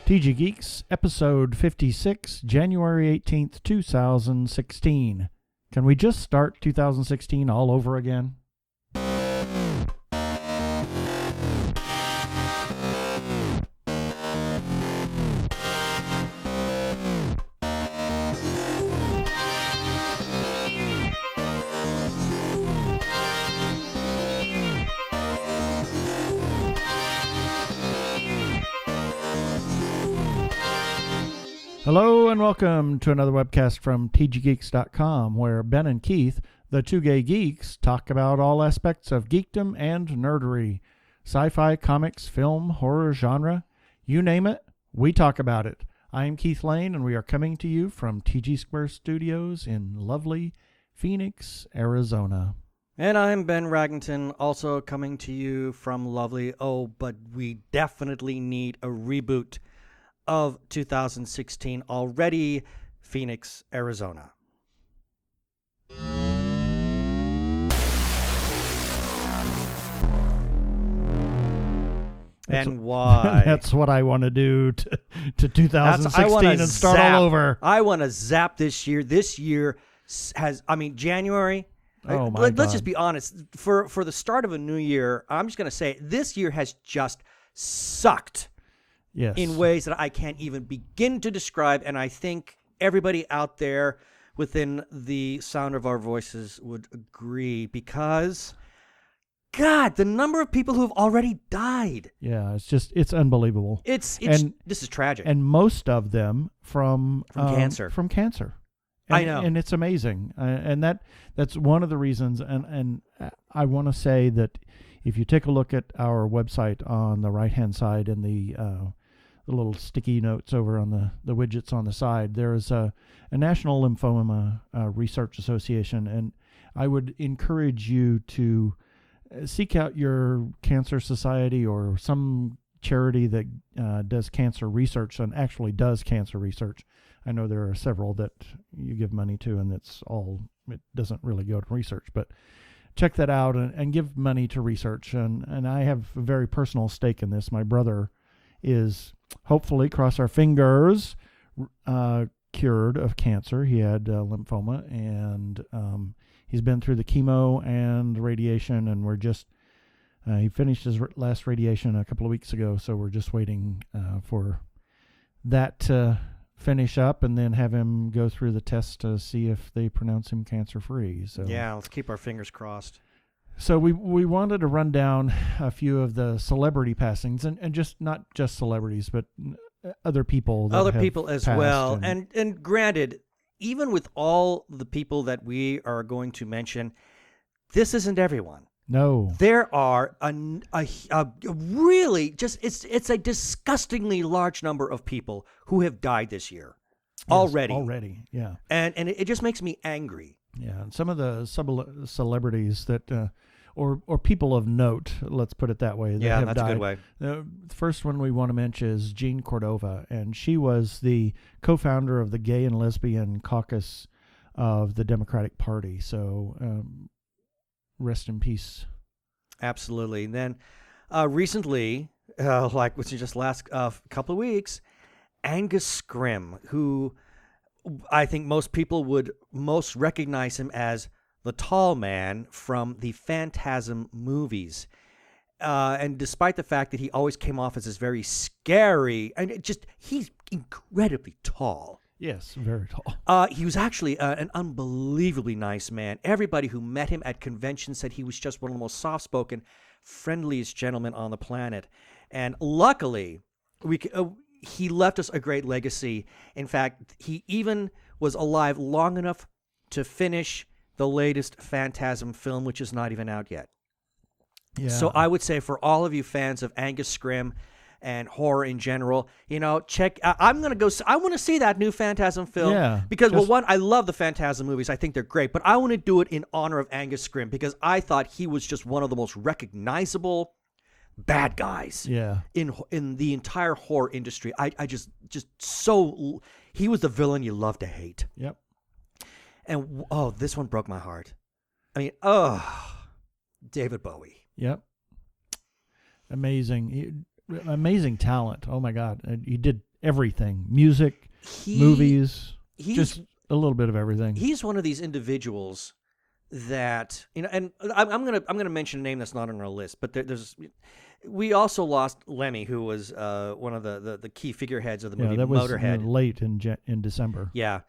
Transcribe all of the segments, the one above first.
TG Geeks, episode 56, January 18th, 2016. Can we just start 2016 all over again? Hello and welcome to another webcast from tggeeks.com, where Ben and Keith, the Two Gay Geeks, talk about all aspects of geekdom and nerdery. Sci-fi, comics, film, horror, genre, you name it, we talk about it. I am Keith Lane, and we are coming to you from TG Square Studios in lovely Phoenix, Arizona. And I'm Ben Raggington, also coming to you from lovely, but we definitely need a reboot of 2016 already, Phoenix, Arizona. And why? That's what I want to do to 2016 and start all over. I want to zap this year. This year has, January. Oh my God. Let's just be honest. For the start of a new year, I'm just going to say this year has just sucked. Yes. In ways that I can't even begin to describe, and I think everybody out there within the sound of our voices would agree, because, God, the number of people who have already died. Yeah, it's unbelievable. This is tragic. And most of them from cancer. From cancer. I know. And it's amazing. And that's one of the reasons, and I want to say that if you take a look at our website on the right-hand side in the little sticky notes over on the widgets on the side, there is a National Lymphoma Research Association, and I would encourage you to seek out your cancer society or some charity that does cancer research and actually does cancer research. I know there are several that you give money to, and it doesn't really go to research, but check that out and give money to research. And I have a very personal stake in this. My brother is hopefully, cross our fingers, cured of cancer. He had lymphoma, and he's been through the chemo and radiation, and we're just, he finished his last radiation a couple of weeks ago, so we're just waiting for that to finish up and then have him go through the test to see if they pronounce him cancer-free. So yeah, let's keep our fingers crossed. So we wanted to run down a few of the celebrity passings, and just not just celebrities, but other people. Other people as well. And granted, even with all the people that we are going to mention, this isn't everyone. No. There are a really just, it's a disgustingly large number of people who have died this year. Yes, already, yeah. And it just makes me angry. Yeah, and some of the celebrities that, or people of note, let's put it that way. That have that's died. a good way. The first one we want to mention is Jean Cordova, and she was the co-founder of the Gay and Lesbian Caucus of the Democratic Party. So rest in peace. Absolutely. And then recently, like within just last couple of weeks, Angus Scrimm, who I think most people would most recognize him as the tall man from the Phantasm movies. And despite the fact that he always came off as this very scary, and he's incredibly tall. Yes, very tall. He was actually an unbelievably nice man. Everybody who met him at conventions said he was just one of the most soft-spoken, friendliest gentlemen on the planet. And luckily, he left us a great legacy. In fact, he even was alive long enough to finish the latest Phantasm film, which is not even out yet. Yeah. So I would say for all of you fans of Angus Scrimm and horror in general, check. I'm going to go. I want to see that new Phantasm film. Yeah. Because, I love the Phantasm movies. I think they're great. But I want to do it in honor of Angus Scrimm, because I thought he was just one of the most recognizable bad guys in the entire horror industry. I just so, he was the villain you love to hate. Yep. And this one broke my heart. David Bowie. Yep. Amazing talent. Oh my God. He did everything, music, movies, just a little bit of everything. He's one of these individuals that, and I'm gonna mention a name that's not on our list, but we also lost Lemmy, who was one of the key figureheads of the movie Motorhead. Was late in December. Yeah,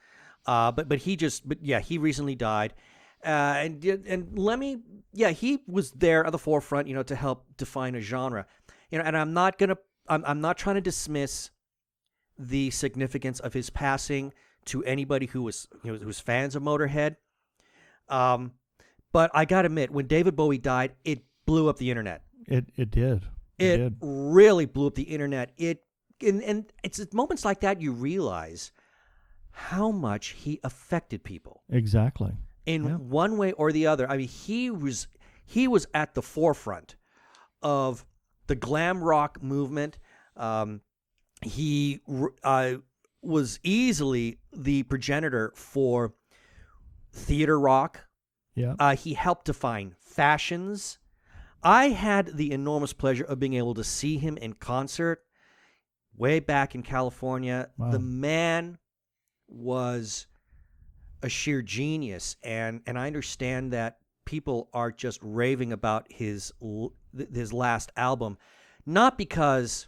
but he recently died, and Lemmy, he was there at the forefront, to help define a genre, and I'm not trying to dismiss the significance of his passing to anybody who was fans of Motorhead. But I gotta admit, when David Bowie died, it blew up the internet. It did. It really blew up the internet. And it's at moments like that you realize how much he affected people. Exactly. In one way or the other. I mean, he was at the forefront of the glam rock movement. He was easily the progenitor for theater rock. Yeah. He helped define fashions. I had the enormous pleasure of being able to see him in concert way back in California. Wow. The man was a sheer genius, and I understand that people are just raving about his last album, not because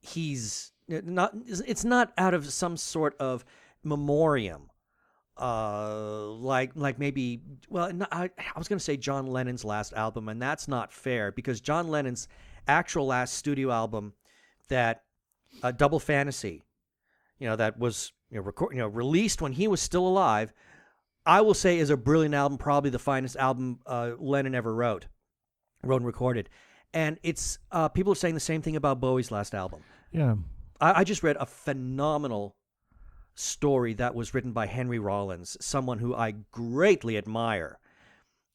it's not out of some sort of memoriam. Like maybe, I was going to say John Lennon's last album, and that's not fair, because John Lennon's actual last studio album, that Double Fantasy, that was released when he was still alive, I will say is a brilliant album, probably the finest album Lennon ever wrote and recorded. And it's people are saying the same thing about Bowie's last album. Yeah, I just read a phenomenal story that was written by Henry Rollins, someone who I greatly admire.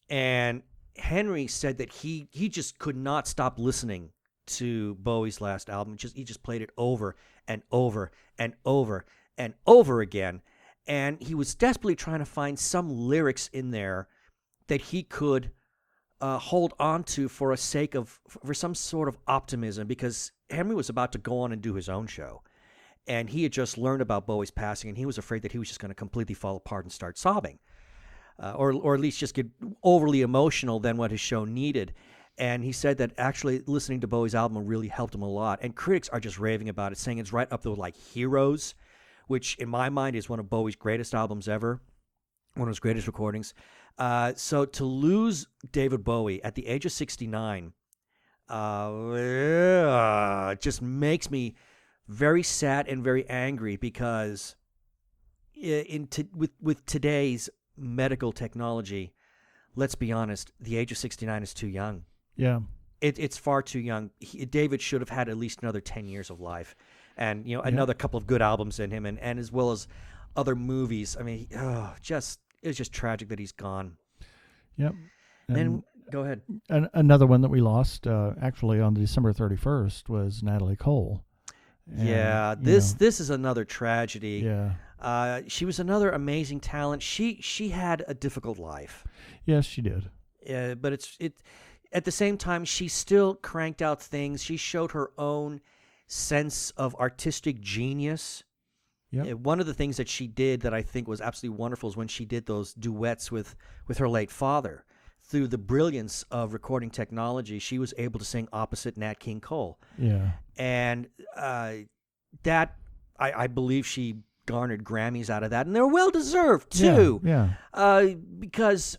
And Henry said that he just could not stop listening to Bowie's last album. He just played it over and over and over and over again. And he was desperately trying to find some lyrics in there that he could hold on to for some sort of optimism, because Henry was about to go on and do his own show. And he had just learned about Bowie's passing, and he was afraid that he was just going to completely fall apart and start sobbing, or at least just get overly emotional than what his show needed. And he said that actually listening to Bowie's album really helped him a lot. And critics are just raving about it, saying it's right up there with like Heroes, which in my mind is one of Bowie's greatest albums ever, one of his greatest recordings. So to lose David Bowie at the age of 69 just makes me very sad and very angry, because with today's medical technology, let's be honest, the age of 69 is too young. Yeah. It's far too young. David should have had at least another 10 years of life, and another couple of good albums in him, and as well as other movies. I mean, it's just tragic that he's gone. Yep. And go ahead. Another one that we lost actually on December 31st was Natalie Cole. And, this is another tragedy. Yeah. She was another amazing talent. She had a difficult life. Yes, she did. But at the same time, she still cranked out things. She showed her own sense of artistic genius. Yep. One of the things that she did that I think was absolutely wonderful is when she did those duets with her late father. Through the brilliance of recording technology, she was able to sing opposite Nat King Cole. Yeah. And that, I believe she garnered Grammys out of that, and they're well deserved too. Yeah. Because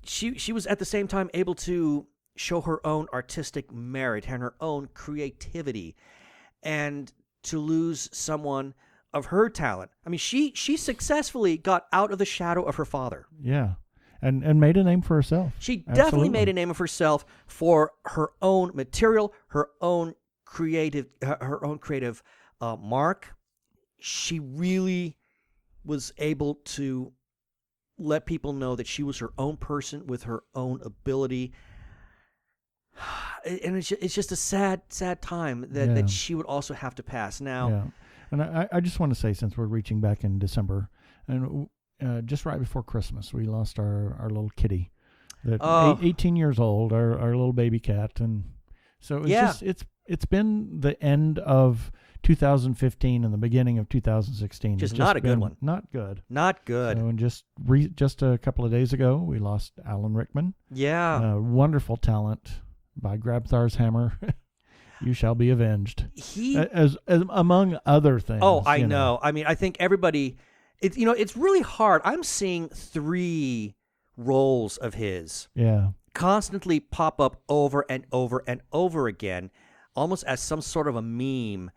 she was at the same time able to show her own artistic merit and her own creativity, and to lose someone of her talent. I mean, she successfully got out of the shadow of her father. Yeah. And made a name for herself. She definitely made a name of herself for her own material, her own creative mark. She really was able to let people know that she was her own person with her own ability. And it's just a sad time that she would also have to pass. Now, yeah. And I just want to say, since we're reaching back in December, and just right before Christmas, we lost our little kitty, 18 years old, our little baby cat, and so it's been the end of 2015 and the beginning of 2016. Just not a good one. Not good. Not good. So, and just a couple of days ago, we lost Alan Rickman. Yeah. Wonderful talent by Grabthar's Hammer. You shall be avenged. As among other things. Oh, I know. I mean, I think everybody. It's really hard. I'm seeing 3 roles of his. Yeah. Constantly pop up over and over and over again, almost as some sort of a meme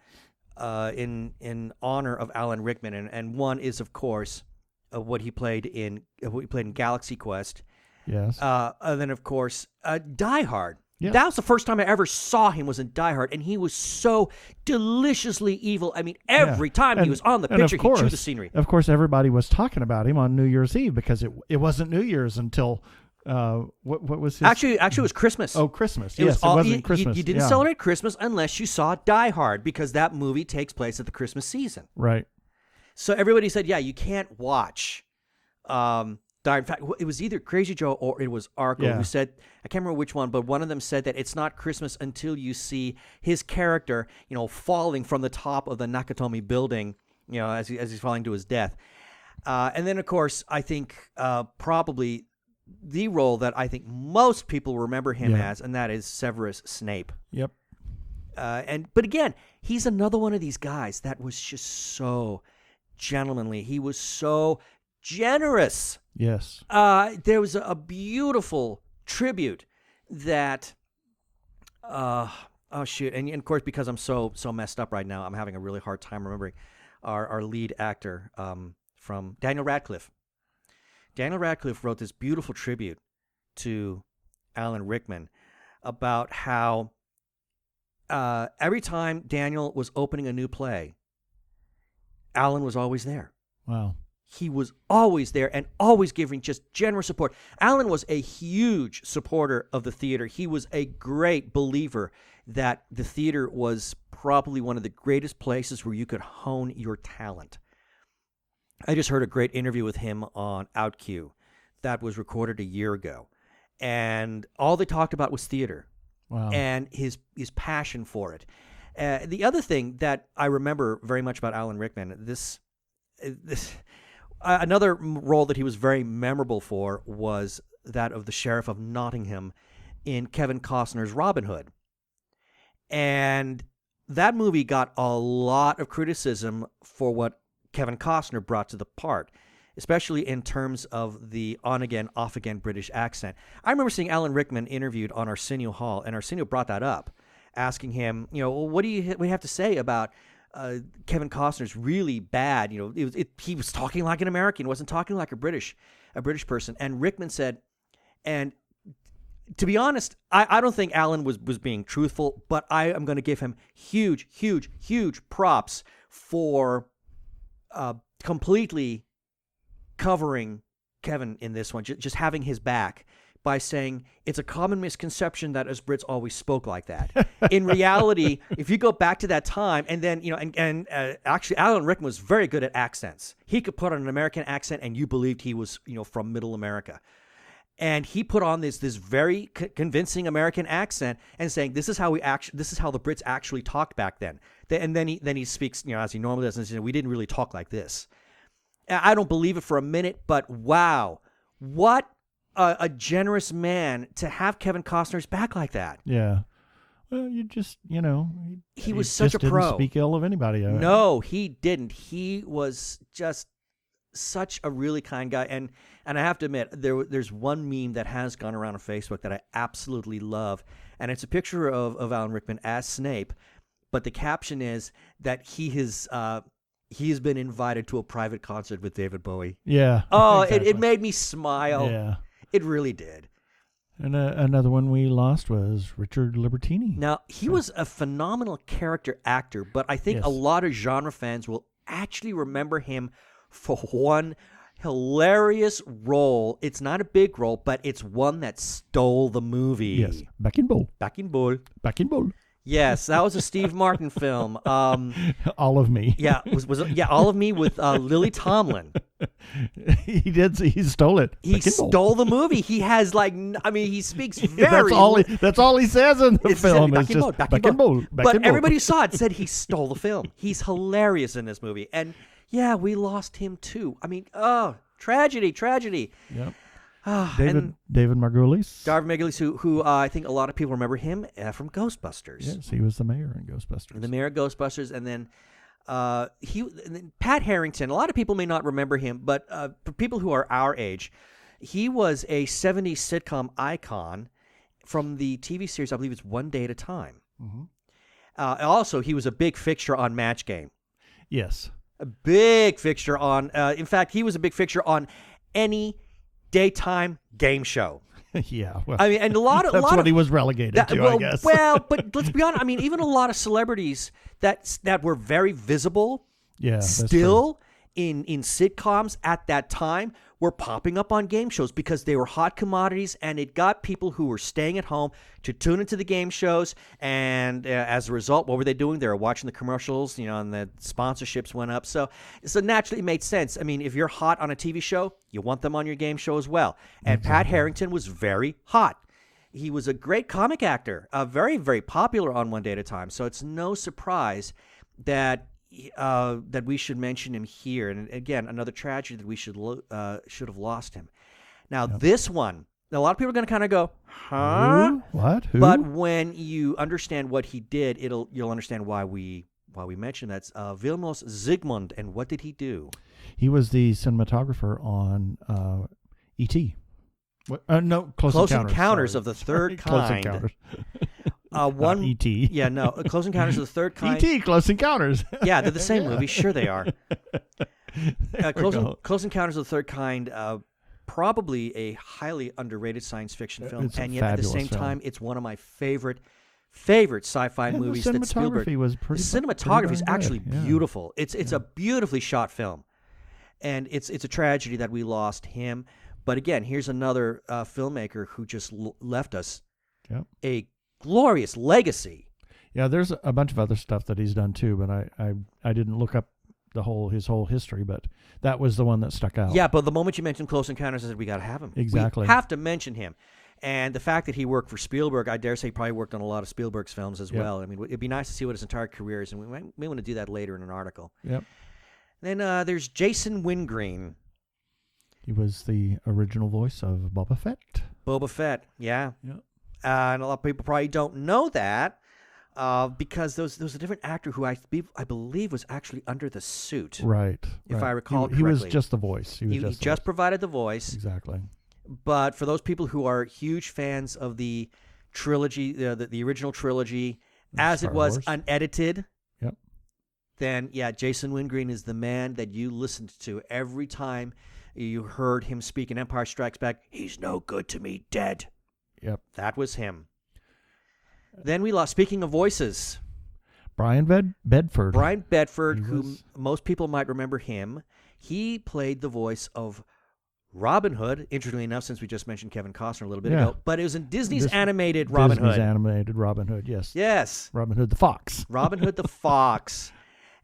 in honor of Alan Rickman. And one is, of course, what he played in Galaxy Quest. Yes. And then, of course, Die Hard. Yeah. That was the first time I ever saw him was in Die Hard, and he was so deliciously evil. I mean, every time he was on the picture, he chewed the scenery. Of course, everybody was talking about him on New Year's Eve because it wasn't New Year's until what was his? Actually, it was Christmas. Oh, Christmas. It wasn't Christmas. You didn't celebrate Christmas unless you saw Die Hard because that movie takes place at the Christmas season. Right. So everybody said, yeah, you can't watch Die. In fact, it was either Crazy Joe or it was Arco who said, I can't remember which one, but one of them said that it's not Christmas until you see his character, falling from the top of the Nakatomi building, as he's falling to his death. And then, of course, I think probably the role that I think most people remember him as, and that is Severus Snape. Yep. But again, he's another one of these guys that was just so gentlemanly. He was so generous. Yes. There was a beautiful tribute that oh shoot, and of course because I'm so messed up right now, I'm having a really hard time remembering our lead actor from Daniel Radcliffe. Daniel Radcliffe wrote this beautiful tribute to Alan Rickman about how every time Daniel was opening a new play, Alan was always there. Wow. He was always there and always giving just generous support. Alan was a huge supporter of the theater. He was a great believer that the theater was probably one of the greatest places where you could hone your talent. I just heard a great interview with him on OutQ that was recorded a year ago. And all they talked about was theater. Wow. And his passion for it. The other thing that I remember very much about Alan Rickman, this another role that he was very memorable for was that of the Sheriff of Nottingham in Kevin Costner's Robin Hood. And that movie got a lot of criticism for what Kevin Costner brought to the part, especially in terms of the on-again, off-again British accent. I remember seeing Alan Rickman interviewed on Arsenio Hall, and Arsenio brought that up, asking him, what do you have to say about Kevin Costner's really bad? He was talking like an American, wasn't talking like a British person. And Rickman said, and to be honest, I don't think Alan was being truthful, but I am going to give him huge props for completely covering Kevin in this one, just having his back by saying it's a common misconception that us Brits always spoke like that. In reality, if you go back to that time, and then actually Alan Rickman was very good at accents. He could put on an American accent, and you believed he was from Middle America. And he put on this very convincing American accent and saying this is how the Brits actually talked back then. And then he speaks as he normally does, and says, we didn't really talk like this. I don't believe it for a minute, but wow, what a generous man to have Kevin Costner's back like that. Yeah. Well, you just, he was such a pro. Didn't speak ill of anybody. No, he didn't. He was just such a really kind guy. And I have to admit, there's one meme that has gone around on Facebook that I absolutely love. And it's a picture of Alan Rickman as Snape. But the caption is that he has been invited to a private concert with David Bowie. Yeah. Oh, exactly. it made me smile. Yeah. It really did. And another one we lost was Richard Libertini. Now, he was a phenomenal character actor, but I think a lot of genre fans will actually remember him for one hilarious role. It's not a big role, but it's one that stole the movie. Yes. Back in Bull. Back in Bull. Back in Bull. Yes, that was a Steve Martin film. All of Me. Yeah, was All of Me with Lily Tomlin. He stole it. He stole the movie. He has he speaks very. That's all he says in the film. It's just back in mode. But everybody saw it said he stole the film. He's hilarious in this movie, and yeah, we lost him too. I mean, tragedy. Yep. David Margulies. David Margulies, who I think a lot of people remember him from Ghostbusters. Yes, he was the mayor in Ghostbusters. The mayor of Ghostbusters, and then Pat Harrington. A lot of people may not remember him, but for people who are our age, he was a 70s sitcom icon from the TV series, I believe it's One Day at a Time. Mm-hmm. Also, he was a big fixture on Match Game. Yes. A big fixture on, in fact, he was a big fixture on any daytime game show. Yeah, well, I mean, and that's what he was relegated to, I guess. Well, but let's be honest. I mean, even a lot of celebrities that were very visible, still in sitcoms at that time, were popping up on game shows because they were hot commodities, and it got people who were staying at home to tune into the game shows. And as a result, what were they doing? They were watching the commercials, and the sponsorships went up. So naturally, it made sense. I mean, if you're hot on a TV show, you want them on your game show as well. And exactly. Pat Harrington was very hot. He was a great comic actor, very, very popular on One Day at a Time. So it's no surprise that we should mention him here. And again, another tragedy that we should have lost him. Now, this one, a lot of people are going to kind of go, huh? Who? What? Who? But when you understand what he did, you'll understand why we mentioned that's Vilmos Zsigmond. And what did he do? He was the cinematographer on E.T. No, Close Encounters of the Third Kind. Close Encounters. One E.T. Yeah, no, Close Encounters of the Third Kind. E.T. Close Encounters. Yeah, they're the same movie. Sure, they are. Close Encounters of the Third Kind, probably a highly underrated science fiction film, and yet at the same time, it's one of my favorite sci-fi movies. The cinematography was pretty. The cinematography is actually good. beautiful. It's a beautifully shot film, and it's a tragedy that we lost him. But again, here's another filmmaker who just left us a glorious legacy. Yeah, there's a bunch of other stuff that he's done too, but I didn't look up his whole history, but that was the one that stuck out. Yeah, but the moment you mentioned Close Encounters, I said we got to have him. Exactly. We have to mention him. And the fact that he worked for Spielberg, I dare say he probably worked on a lot of Spielberg's films as well. I mean, it'd be nice to see what his entire career is, and we may want to do that later in an article. Yep. Then there's Jason Wingreen. He was the original voice of Boba Fett. Boba Fett, yeah. Yep. And a lot of people probably don't know that because there was a different actor who I believe was actually under the suit. Right. If I recall correctly. He was just the voice. He just provided the voice. Exactly. But for those people who are huge fans of the trilogy, the original trilogy, as it was unedited, then, yeah, Jason Wingreen is the man that you listened to every time you heard him speak in Empire Strikes Back. He's no good to me, dead. Yep. That was him. Then we lost, speaking of voices, Brian Bedford. Brian Bedford, who most people might remember him. He played the voice of Robin Hood, interestingly enough, since we just mentioned Kevin Costner a little bit ago. But it was in Disney's animated Robin Hood. Disney's animated Robin Hood, yes. Yes. Robin Hood the Fox. Robin Hood the Fox.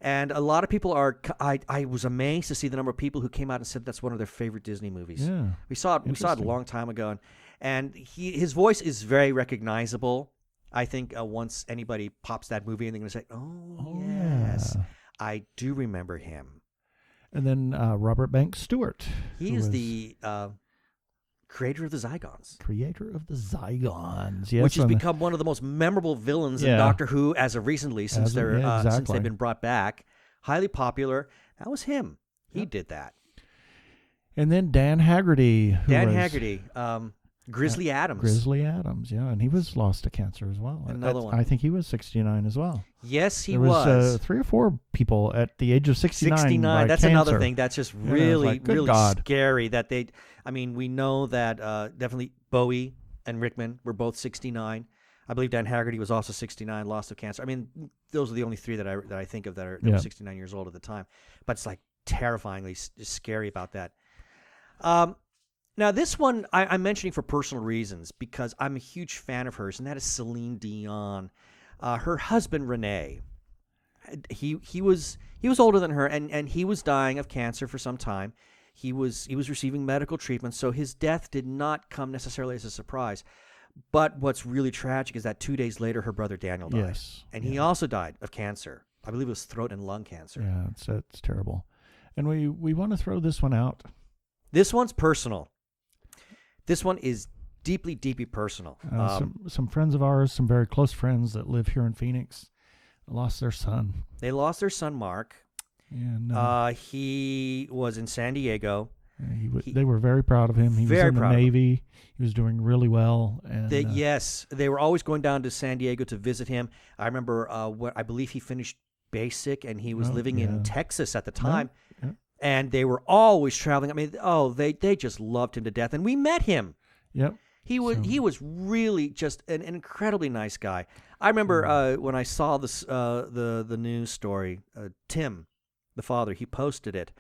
And a lot of people are. I was amazed to see the number of people who came out and said that's one of their favorite Disney movies. Yeah, we saw it a long time ago, and his voice is very recognizable. I think once anybody pops that movie, and they're going to say, "Oh yes, I do remember him." And then Robert Banks Stewart. He is the creator of the Zygons. Yes, which has become one of the most memorable villains in Doctor Who as of recently, since since they've been brought back. Highly popular. That was him. He did that. And then Dan Haggerty. Grizzly Adams. Grizzly Adams, yeah, and he was lost to cancer as well. Another one. I think he was 69 as well. Yes, he there was 3 or 4 people at the age of 69. 69. That's cancer. Another thing. That's just really, really God. scary. That they. I mean, we know that definitely Bowie and Rickman were both 69. I believe Dan Haggerty was also 69, lost to cancer. I mean, those are the only 3 that I think of that were 69 years old at the time. But it's like terrifyingly scary about that. Now, this one I'm mentioning for personal reasons because I'm a huge fan of hers, and that is Celine Dion. her husband Renee, he was older than her, and he was dying of cancer for some time. He was receiving medical treatment, so his death did not come necessarily as a surprise. But what's really tragic is that 2 days later, her brother Daniel died. Yes. And he also died of cancer. I believe it was throat and lung cancer. Yeah, it's terrible. And we want to throw this one out. This one's personal. This one is deeply, deeply personal. Some friends of ours, some very close friends that live here in Phoenix, lost their son. They lost their son, Mark. And he was in San Diego. They were very proud of him. He was in the Navy. He was doing really well. And yes, they were always going down to San Diego to visit him. I remember I believe he finished basic, and he was living in Texas at the time. Yeah. And they were always traveling. I mean, they just loved him to death. And we met him. Yep. He was really just an incredibly nice guy. I remember when I saw this the news story, Tim, the father, he posted it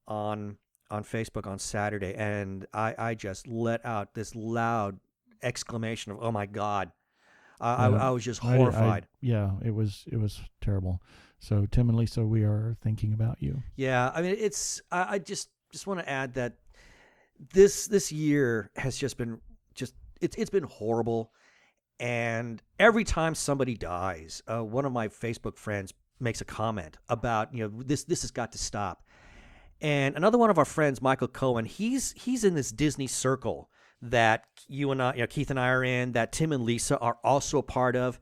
on Facebook on Saturday, and I just let out this loud exclamation of, "Oh my God!" I was just horrified. It was terrible. So Tim and Lisa, we are thinking about you. Yeah, I mean, I just want to add that this year has just been it's been horrible, and every time somebody dies, one of my Facebook friends makes a comment about this has got to stop. And another one of our friends, Michael Cohen, he's in this Disney circle that you and I, Keith and I are in, that Tim and Lisa are also a part of.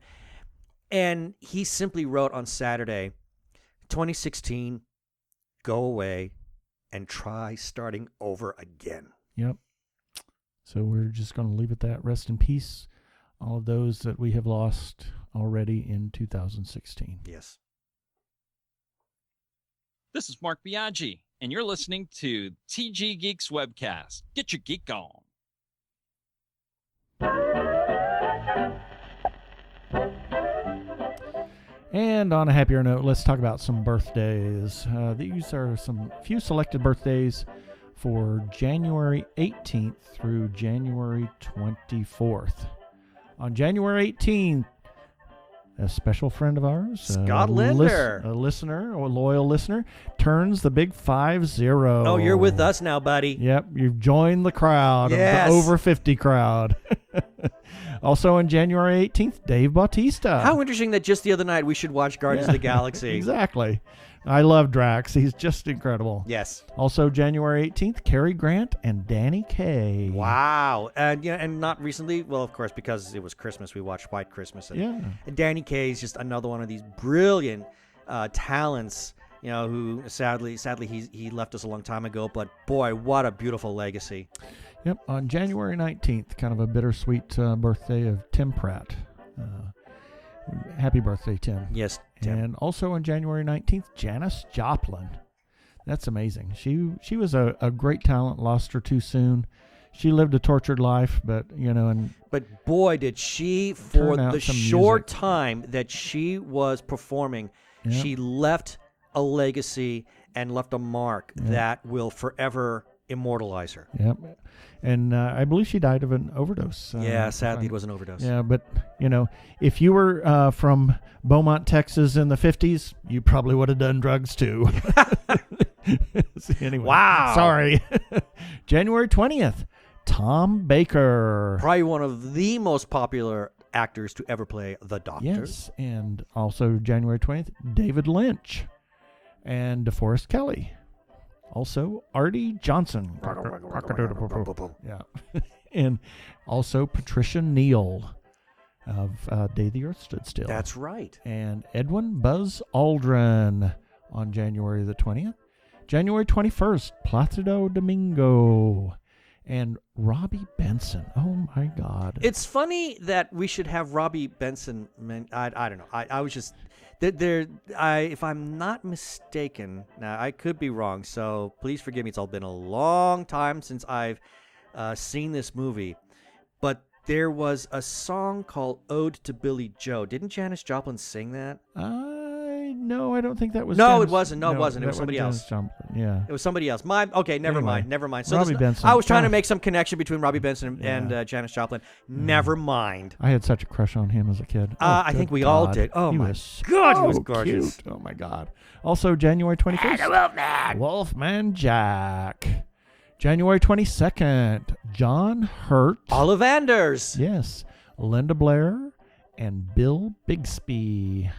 And he simply wrote on Saturday, 2016, go away and try starting over again. Yep. So we're just going to leave it at that. Rest in peace, all of those that we have lost already in 2016. Yes. This is Mark Biaggi, and you're listening to Two Gay Geeks Webcast. Get your geek on. And on a happier note, let's talk about some birthdays. These are some few selected birthdays for January 18th through January 24th. On January 18th, a special friend of ours, Scott Linder, a listener, a loyal listener, turns the big 50. Oh, you're with us now, buddy. Yep, you've joined the crowd, of the over 50 crowd. Also on January 18th, Dave Bautista. How interesting that just the other night we should watch Guardians of the Galaxy. Exactly. I love Drax. He's just incredible. Yes. Also January 18th, Cary Grant and Danny Kaye. Wow. And not recently, well, of course, because it was Christmas, we watched White Christmas. And Danny Kaye is just another one of these brilliant talents, who sadly he left us a long time ago, but boy, what a beautiful legacy. Yep. On January 19th, kind of a bittersweet birthday of Tim Pratt. Happy birthday, Tim. Yes, Tim. And also on January 19th, Janis Joplin. That's amazing. She was a great talent, lost her too soon. She lived a tortured life, but But boy, did she, for the short time that she was performing, she left a legacy and left a mark that will forever immortalize her. Yep. And I believe she died of an overdose. Sadly, it was an overdose. Yeah, but, if you were from Beaumont, Texas in the 50s, you probably would have done drugs too. Anyway, wow. Sorry. January 20th, Tom Baker. Probably one of the most popular actors to ever play the Doctor. Yes, and also January 20th, David Lynch and DeForest Kelley. Also, Artie Johnson. Yeah. And also Patricia Neal of Day the Earth Stood Still. That's right. And Edwin Buzz Aldrin on January the 20th. January 21st, Placido Domingo. And Robbie Benson. Oh, my God. It's funny that we should have Robbie Benson. I don't know. I was just... if I'm not mistaken, now I could be wrong, so please forgive me. It's all been a long time since I've seen this movie, but there was a song called "Ode to Billy Joe." Didn't Janis Joplin sing that? I'm No, I don't think that was. No, Janis, it wasn't. No, it wasn't. It that was somebody Janis else. Joplin. Yeah. It was somebody else. Never mind. So Robbie Benson. I was trying to Gosh. make some connection between Robbie Benson and Janis Joplin. Never mind. I had such a crush on him as a kid. I think we all did. Oh, he my was God, he was so gorgeous. cute. Oh, my God. Also, January 21st. Wolfman Jack. January 22nd. John Hurt. Ollivanders. Yes. Linda Blair and Bill Bixby.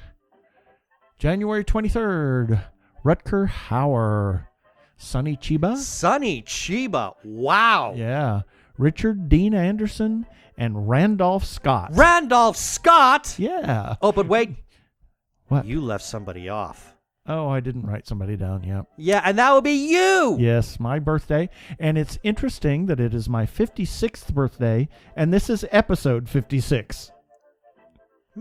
January 23rd. Rutger Hauer. Sonny Chiba. Sonny Chiba. Wow. Yeah. Richard Dean Anderson and Randolph Scott. Randolph Scott. Yeah. Oh, but wait. What? You left somebody off. Oh, I didn't write somebody down. Yeah. Yeah, and that would be you. Yes, my birthday. And it's interesting that it is my 56th birthday, and this is episode 56.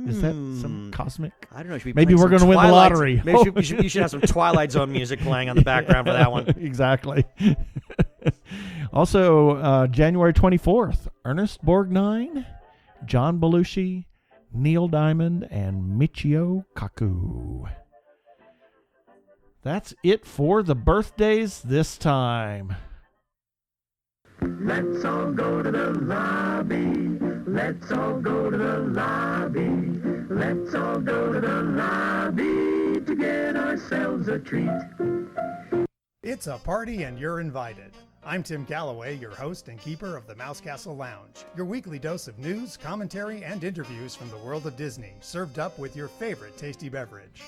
Is that some cosmic? I don't know. Should we Maybe play we're some going to win the Twilight- lottery. Maybe you should have some Twilight Zone music playing on the background for that one. Exactly. Also, January 24th, Ernest Borgnine, John Belushi, Neil Diamond, and Michio Kaku. That's it for the birthdays this time. Let's all go to the lobby. Let's all go to the lobby. Let's all go to the lobby to get ourselves a treat. It's a party and you're invited. I'm Tim Galloway, your host and keeper of the Mouse Castle Lounge, your weekly dose of news, commentary, and interviews from the world of Disney, served up with your favorite tasty beverage.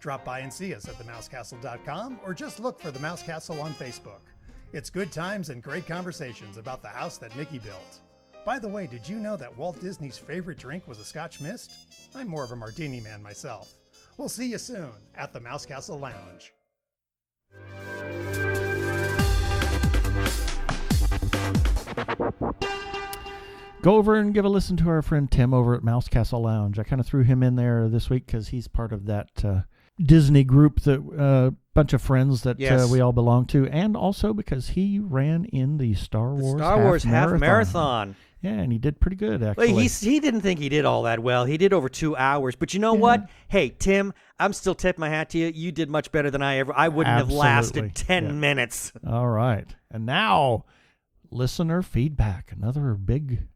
Drop by and see us at themousecastle.com or just look for the Mouse Castle on Facebook. It's good times and great conversations about the house that Mickey built. By the way, did you know that Walt Disney's favorite drink was a Scotch Mist? I'm more of a martini man myself. We'll see you soon at the Mouse Castle Lounge. Go over and give a listen to our friend Tim over at Mouse Castle Lounge. I kind of threw him in there this week because he's part of that Disney group, that bunch of friends that we all belong to, and also because he ran in the Star Wars half marathon. Yeah, and he did pretty good, actually. Well, he didn't think he did all that well. He did over 2 hours. But you know what? Hey, Tim, I'm still tipping my hat to you. You did much better than I wouldn't have lasted 10 minutes. All right. And now, listener feedback. Another big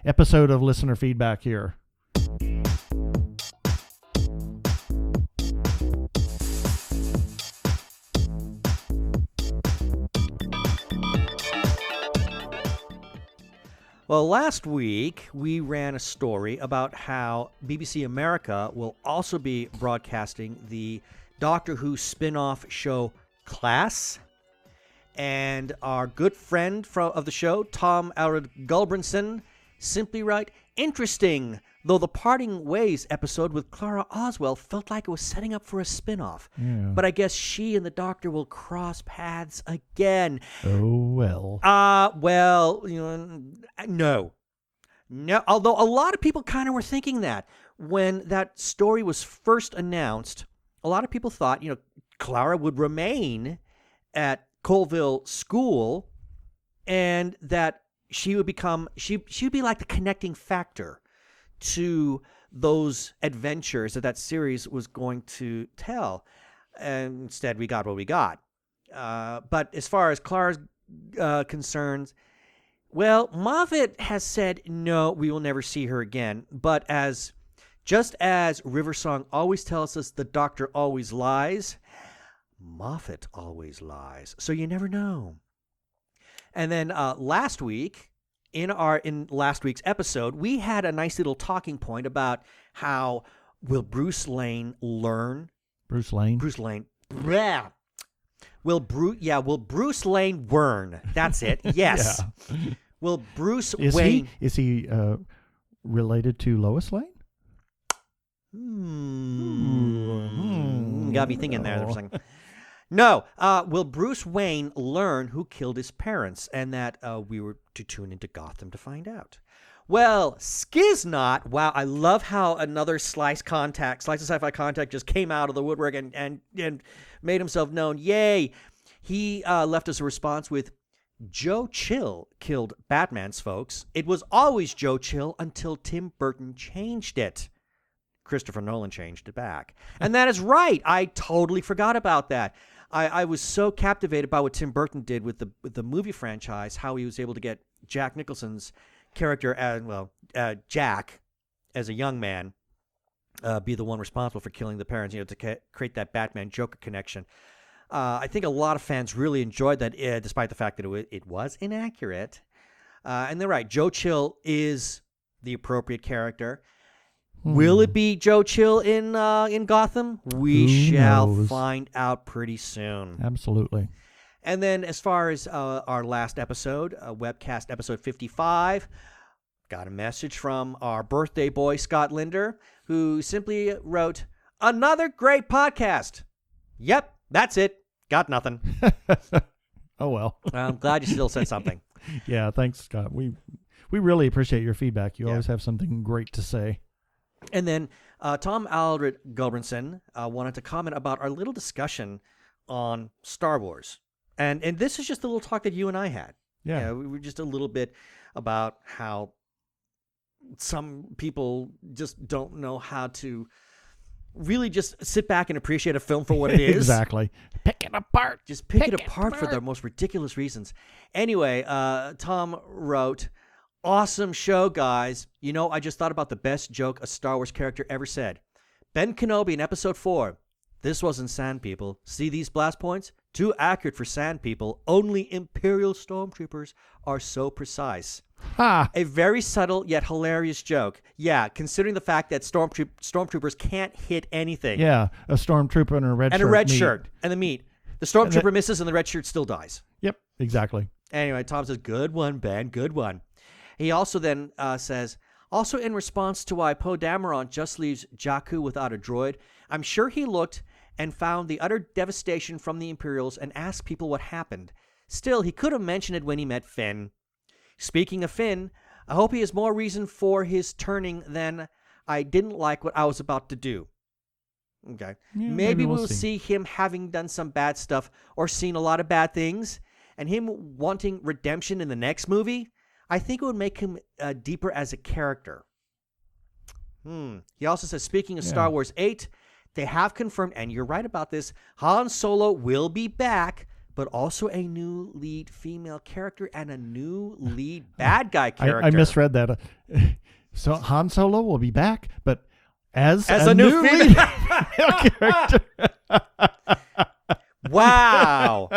episode of listener feedback here. Well, last week we ran a story about how BBC America will also be broadcasting the Doctor Who spin-off show Class. And our good friend of the show, Tom Alred Gulbranson, simply write, interesting, though the Parting Ways episode with Clara Oswell felt like it was setting up for a spin-off. Yeah. But I guess she and the Doctor will cross paths again. Oh, well. Well, no. Although a lot of people kind of were thinking that. When that story was first announced, a lot of people thought, Clara would remain at Colville School and that she would become, she'd be like the connecting factor to those adventures that series was going to tell. And instead, we got what we got. But as far as Clara's concerns, well, Moffat has said, no, we will never see her again. But just as Riversong always tells us the Doctor always lies, Moffat always lies. So you never know. And then last week, in last week's episode, we had a nice little talking point about how will Bruce Lane learn? Bruce Lane? Bruce Lane. Bleh. Will Bruce Lane Wern? That's it. Yes. Yeah. Will Bruce Wayne? Is he related to Lois Lane? Got me thinking there for a second. No. Will Bruce Wayne learn who killed his parents? And that we were to tune into Gotham to find out. Well, Skiznot, wow, I love how another Slice of Sci-Fi contact just came out of the woodwork and made himself known. Yay. He left us a response with, Joe Chill killed Batman's folks. It was always Joe Chill until Tim Burton changed it. Christopher Nolan changed it back. And that is right. I totally forgot about that. I was so captivated by what Tim Burton did with the movie franchise, how he was able to get Jack Nicholson's character, Jack, as a young man, be the one responsible for killing the parents, to create that Batman-Joker connection. I think a lot of fans really enjoyed that, despite the fact that it was inaccurate. And they're right. Joe Chill is the appropriate character. Will it be Joe Chill in Gotham? We shall find out pretty soon. Absolutely. And then as far as our last episode, Webcast episode 55, got a message from our birthday boy, Scott Linder, who simply wrote, "Another great podcast." Yep, that's it. Got nothing. Oh, well. I'm glad you still said something. Yeah, thanks, Scott. We really appreciate your feedback. You always have something great to say. And then Tom Aldred Gulbranson wanted to comment about our little discussion on Star Wars. And this is just a little talk that you and I had. Yeah. We were just a little bit about how some people just don't know how to really just sit back and appreciate a film for what it is. Exactly. Pick it apart. Just pick it apart for the most ridiculous reasons. Anyway, Tom wrote, "Awesome show, guys. I just thought about the best joke a Star Wars character ever said. Ben Kenobi in episode 4. This wasn't sand people. See these blast points? Too accurate for sand people. Only Imperial stormtroopers are so precise." Ha! A very subtle yet hilarious joke. Yeah, considering the fact that stormtroopers can't hit anything. Yeah, a stormtrooper and a red shirt. And a red meet. shirt. And the meat. The stormtrooper misses and the red shirt still dies. Yep, exactly. Anyway, Tom says, "Good one, Ben. Good one." He also then says, "Also in response to why Poe Dameron just leaves Jakku without a droid, I'm sure he looked and found the utter devastation from the Imperials and asked people what happened. Still, he could have mentioned it when he met Finn. Speaking of Finn, I hope he has more reason for his turning than I didn't like what I was about to do." Okay. Yeah, maybe we'll see him having done some bad stuff or seen a lot of bad things, and him wanting redemption in the next movie. I think it would make him deeper as a character. He also says, speaking of Star Wars 8, they have confirmed, and you're right about this, Han Solo will be back, but also a new lead female character and a new lead bad guy character. I misread that. So Han Solo will be back, but as a new lead female character. Wow.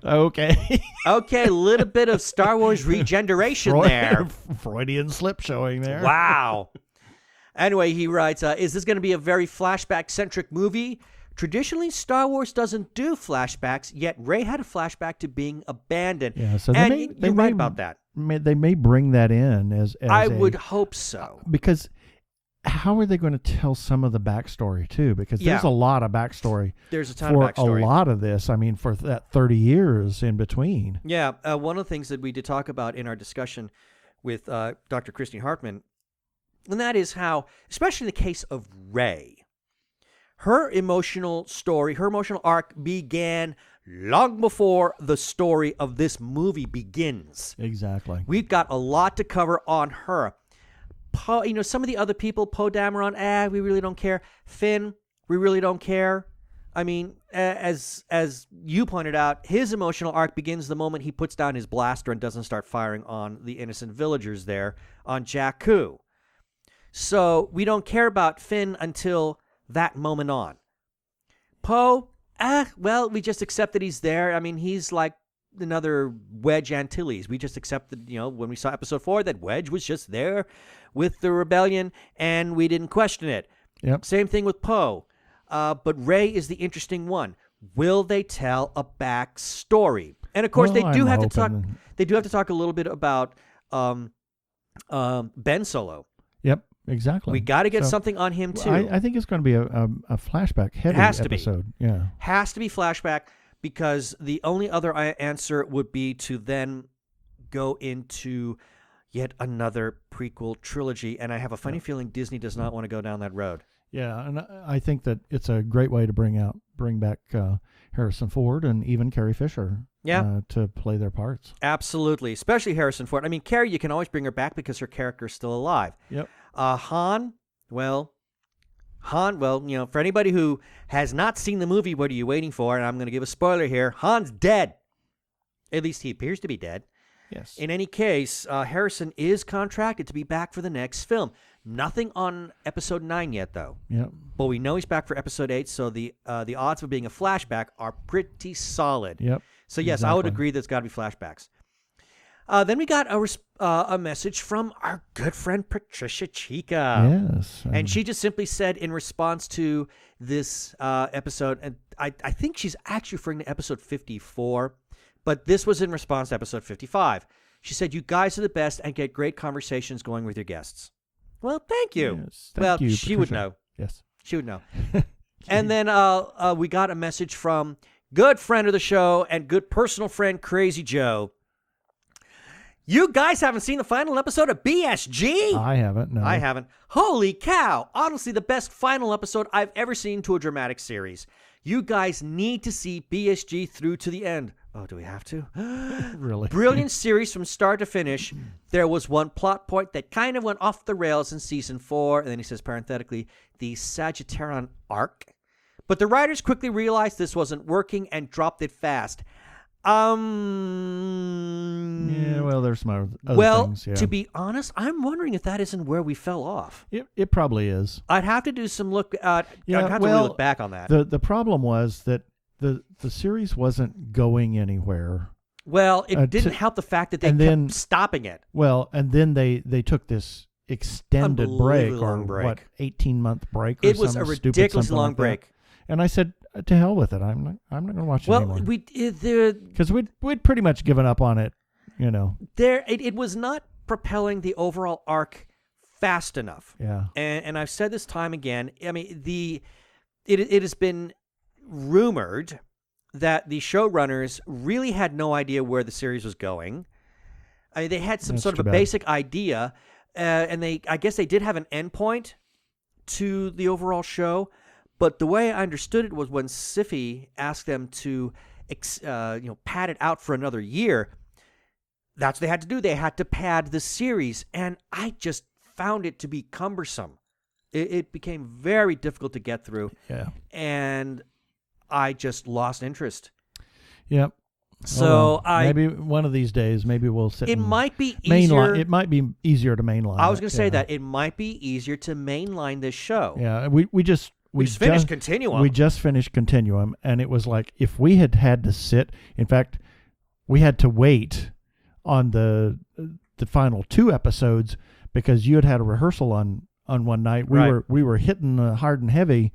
Okay. Okay, a little bit of Star Wars regeneration there. Freudian slip showing there. Wow. Anyway, he writes, "Is this going to be a very flashback-centric movie? Traditionally, Star Wars doesn't do flashbacks, yet Rey had a flashback to being abandoned." Yeah, so you're right about that. They may bring that in as I would hope so. Because how are they going to tell some of the backstory too? Because there's a lot of backstory. There's a ton for of backstory. a lot of this. I mean, for that 30 years in between. Yeah, one of the things that we did talk about in our discussion with Dr. Christine Hartman, and that is how, especially in the case of Rey, her emotional story, her emotional arc began long before the story of this movie begins. Exactly. We've got a lot to cover on her. Poe, some of the other people, Poe Dameron, we really don't care. Finn, we really don't care. I mean, as you pointed out, his emotional arc begins the moment he puts down his blaster and doesn't start firing on the innocent villagers there on Jakku. So we don't care about Finn until that moment on. Poe, well, we just accept that he's there. I mean, he's like another Wedge Antilles. We just accepted, when we saw episode 4, that Wedge was just there with the rebellion, and we didn't question it. Yep. Same thing with Poe. But Rey is the interesting one. Will they tell a backstory? And of course, they do have to talk a little bit about Ben Solo. Yep, exactly. We got to get something on him too. I think it's going to be a flashback heavy episode. Yeah, has to be flashback, because the only other answer would be to then go into yet another prequel trilogy, and I have a funny feeling Disney does not want to go down that road. Yeah, and I think that it's a great way to bring back Harrison Ford and even Carrie Fisher to play their parts. Absolutely, especially Harrison Ford. I mean, Carrie, you can always bring her back because her character is still alive. Yep. Han, well, Han, well, for anybody who has not seen the movie, what are you waiting for? And I'm going to give a spoiler here. Han's dead. At least he appears to be dead. Yes. In any case, Harrison is contracted to be back for the next film. Nothing on episode 9 yet, though. Yep. But we know he's back for episode 8, so the odds of being a flashback are pretty solid. Yep. So, yes, I would agree there's got to be flashbacks. Then we got a message from our good friend Patricia Chica. Yes. And she just simply said in response to this episode, and I think she's actually referring to episode 54, but this was in response to episode 55. She said, "You guys are the best and get great conversations going with your guests." Well, thank you. Yes, thank you, she would Patricia. know. Yes. She would know. And then we got a message from good friend of the show and good personal friend Crazy Joe. "You guys haven't seen the final episode of BSG?" I haven't. No. I haven't. "Holy cow. Honestly, the best final episode I've ever seen to a dramatic series. You guys need to see BSG through to the end." Oh, do we have to? Really? Brilliant series from start to finish. There was one plot point that kind of went off the rails in season 4. And then he says, parenthetically, the Sagittarian arc. But the writers quickly realized this wasn't working and dropped it fast. Yeah, well, there's some other things. Yeah. To be honest, I'm wondering if that isn't where we fell off. It probably is. I'd have to do some look. I'd have to really look back on that. The problem was that the series wasn't going anywhere. Well, it didn't help the fact that they kept stopping it. Well, and then they took this extended break, or long break. what, 18-month break. Or It was a ridiculous long break. And I said, to hell with it. I'm not going to watch it anymore. Well, because we'd pretty much given up on it. It was not propelling the overall arc fast enough. Yeah. And I've said this time again. I mean, it has been rumored that the showrunners really had no idea where the series was going. I mean, they had some sort of a basic idea, and I guess they did have an endpoint to the overall show. But the way I understood it was when Syfy asked them to, pad it out for another year. That's what they had to do. They had to pad the series, and I just found it to be cumbersome. It became very difficult to get through. Yeah, and I just lost interest. Yep. So maybe one of these days, maybe we'll sit. It might be easier. It might be easier to mainline. I was going to say that it might be easier to mainline this show. Yeah, we just finished Continuum. We just finished Continuum, and it was like if we had to sit. In fact, we had to wait on the final 2 episodes because you had a rehearsal on one night. We were hitting hard and heavy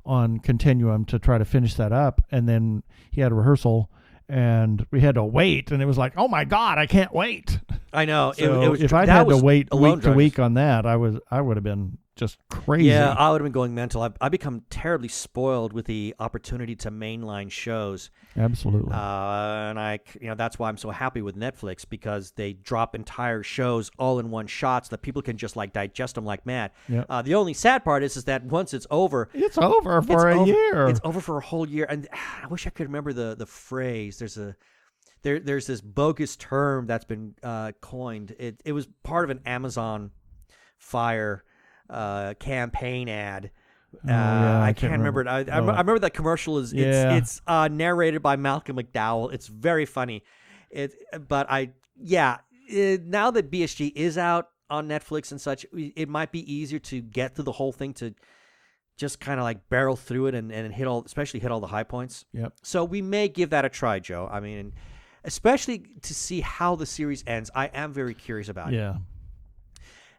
on Continuum to try to finish that up, and then he had a rehearsal, and we had to wait, and it was like, oh my God, I can't wait. I know. So if I'd had to wait week to week on that, I would have been just crazy. Yeah, I would have been going mental. I've become terribly spoiled with the opportunity to mainline shows. Absolutely. And that's why I'm so happy with Netflix, because they drop entire shows all in one shot so that people can just digest them like mad. Yep. The only sad part is that once it's over, it's over for a year. It's over for a whole year. And I wish I could remember the phrase. There's this bogus term that's been coined. It was part of an Amazon Fire campaign ad. I can't remember it. I remember that commercial it's narrated by Malcolm McDowell. It's very funny. Now that BSG is out on Netflix and such, it might be easier to get through the whole thing, to just kind of barrel through it and hit all the high points. Yep. So we may give that a try, Joe. I mean, especially to see how the series ends. I am very curious about it. Yeah.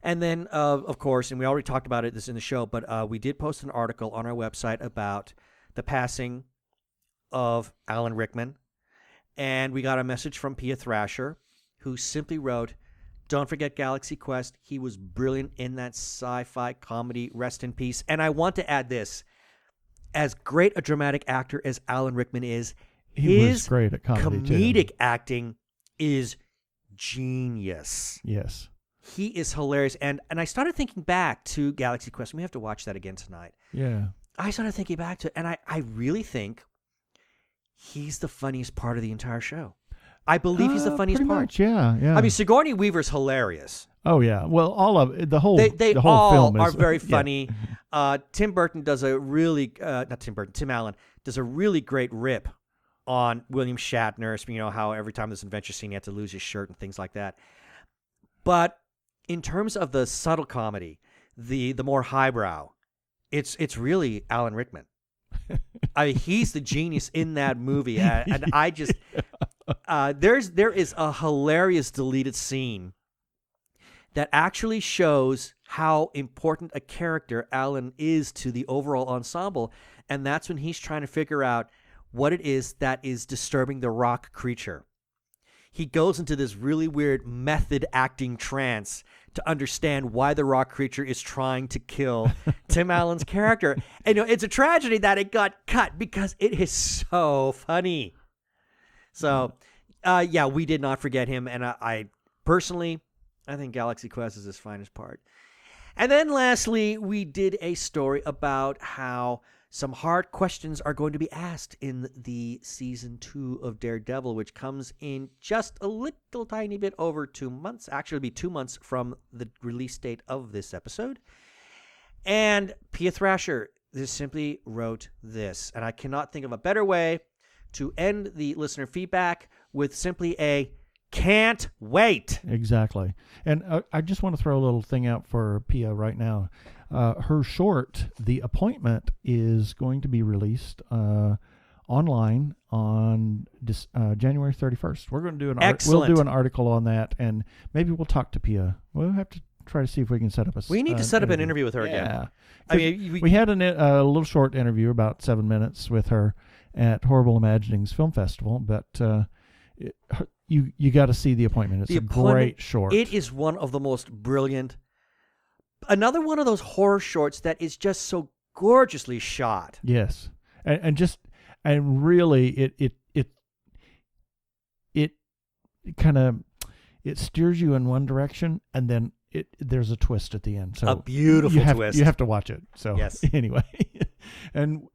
And then, of course, and we already talked about this in the show, but we did post an article on our website about the passing of Alan Rickman. And we got a message from Pia Thrasher, who simply wrote, "Don't forget Galaxy Quest. He was brilliant in that sci-fi comedy. Rest in peace." And I want to add this. As great a dramatic actor as Alan Rickman is, he was great at comedic acting is genius. Yes. He is hilarious. And I started thinking back to Galaxy Quest. We have to watch that again tonight. Yeah. I started thinking back to it, and I really think he's the funniest part of the entire show. I believe he's the funniest part. Much, yeah. I mean, Sigourney Weaver's hilarious. Oh, yeah. Well, all of the whole they the whole all film are very funny. Tim Burton does a really not Tim Burton, Tim Allen does a really great rip on William Shatner. You know how every time there's an adventure scene, he had to lose his shirt and things like that. But in terms of the subtle comedy, the more highbrow, it's really Alan Rickman. I mean, he's the genius in that movie, and I just there is a hilarious deleted scene that actually shows how important a character Alan is to the overall ensemble, and that's when he's trying to figure out what it is that is disturbing the rock creature. He goes into this really weird method acting trance to understand why the rock creature is trying to kill Tim Allen's character. And it's a tragedy that it got cut because it is so funny. So, yeah, we did not forget him. And I personally, I think Galaxy Quest is his finest part. And then lastly, we did a story about how some hard questions are going to be asked in the season 2 of Daredevil, which comes in just a little tiny bit over 2 months. Actually, it'll be 2 months from the release date of this episode. And Pia Thrasher just simply wrote this, and I cannot think of a better way to end the listener feedback with simply a can't wait. Exactly. And I just want to throw a little thing out for Pia right now. Her short, The Appointment, is going to be released online on January 31st. We're going to do we'll do an article on that, and maybe we'll talk to Pia. We'll have to try to see if we can set up we need to set up an interview with her again. I mean, we had a little short interview, about 7 minutes, with her at Horrible Imaginings Film Festival, but you got to see The Appointment. It's great short. It is one of the most brilliant. Another one of those horror shorts that is just so gorgeously shot. Yes, and really it kind of steers you in one direction, and then there's a twist at the end. So a beautiful twist. You have to watch it. So yes. Anyway, and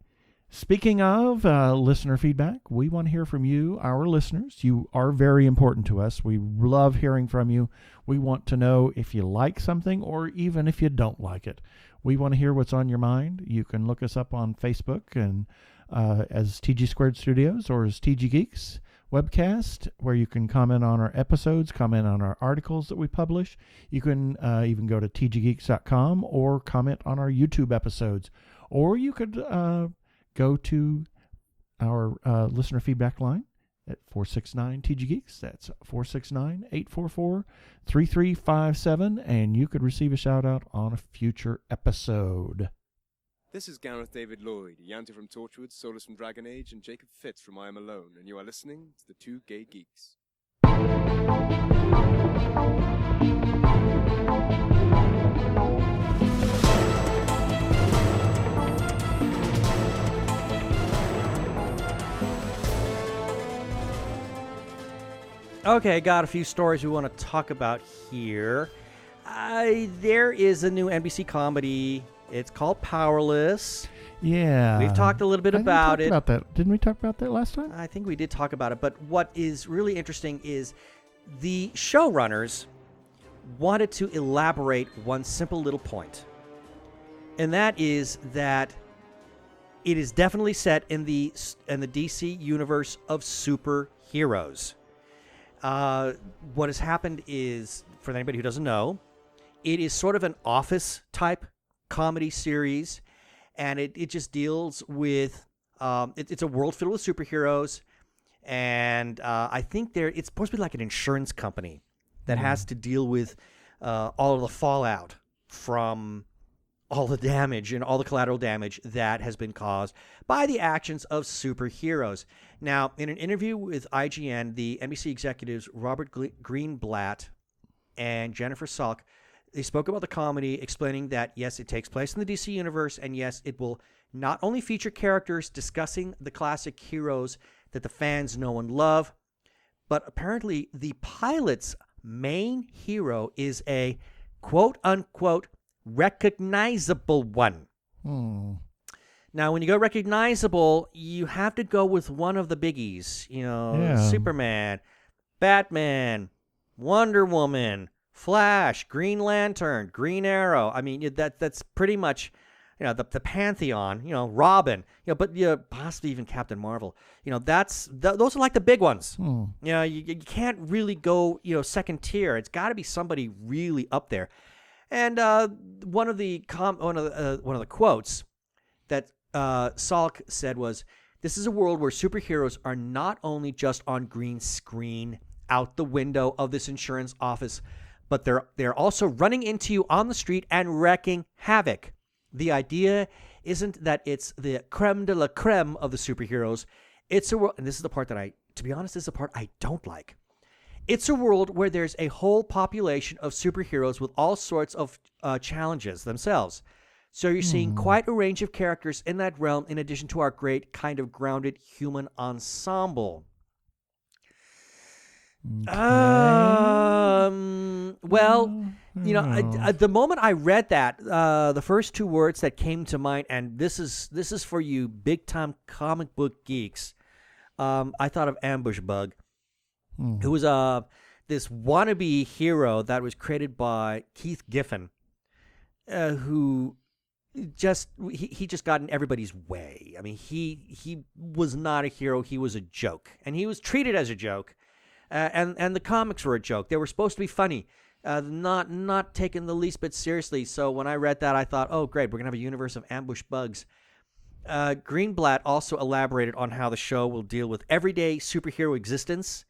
speaking of listener feedback, we want to hear from you, our listeners. You are very important to us. We love hearing from you. We want to know if you like something or even if you don't like it. We want to hear what's on your mind. You can look us up on Facebook and as TG Squared Studios or as TG Geeks Webcast, where you can comment on our episodes, comment on our articles that we publish. You can even go to tggeeks.com or comment on our YouTube episodes. Or you could go to our listener feedback line at 469-TG-GEEKS. That's 469-844-3357, and you could receive a shout-out on a future episode. This is Gareth David Lloyd, Yanti from Torchwood, Solus from Dragon Age, and Jacob Fitz from I Am Alone, and you are listening to the Two Gay Geeks. Okay, got a few stories we want to talk about here. There is a new NBC comedy. It's called Powerless. Yeah. We've talked a little bit about it. About that. Didn't we talk about that last time? I think we did talk about it. But what is really interesting is the showrunners wanted to elaborate one simple little point. And that is that it is definitely set in the DC universe of superheroes. What has happened is, for anybody who doesn't know, it is sort of an Office-type comedy series, and it just deals with, it's a world filled with superheroes, and I think it's supposed to be like an insurance company that has to deal with all of the fallout from all the damage and all the collateral damage that has been caused by the actions of superheroes. Now, in an interview with IGN, the NBC executives Robert Greenblatt and Jennifer Salk, they spoke about the comedy, explaining that, yes, it takes place in the DC universe, and yes, it will not only feature characters discussing the classic heroes that the fans know and love, but apparently the pilot's main hero is a quote-unquote recognizable one. Now, when you go recognizable, you have to go with one of the biggies. Superman, Batman, Wonder Woman, Flash, Green Lantern, Green Arrow. I mean, that's pretty much, the pantheon, Robin, but possibly even Captain Marvel. Those are like the big ones. You can't really go, second tier. It's got to be somebody really up there. And one of the quotes that Salk said was, "This is a world where superheroes are not only just on green screen out the window of this insurance office, but they're also running into you on the street and wreaking havoc. The idea isn't that it's the creme de la creme of the superheroes. It's a world," and this is the part that to be honest, this is the part I don't like. "It's a world where there's a whole population of superheroes with all sorts of challenges themselves. So you're seeing quite a range of characters in that realm, in addition to our great kind of grounded human ensemble." Okay. The moment I read that, the first two words that came to mind, and this is for you big time comic book geeks, I thought of Ambush Bug, who was this wannabe hero that was created by Keith Giffen, who just got in everybody's way. I mean, he was not a hero; he was a joke, and he was treated as a joke. And the comics were a joke. They were supposed to be funny, not taken the least bit seriously. So when I read that, I thought, oh, great, we're going to have a universe of ambush bugs. Greenblatt also elaborated on how the show will deal with everyday superhero existence.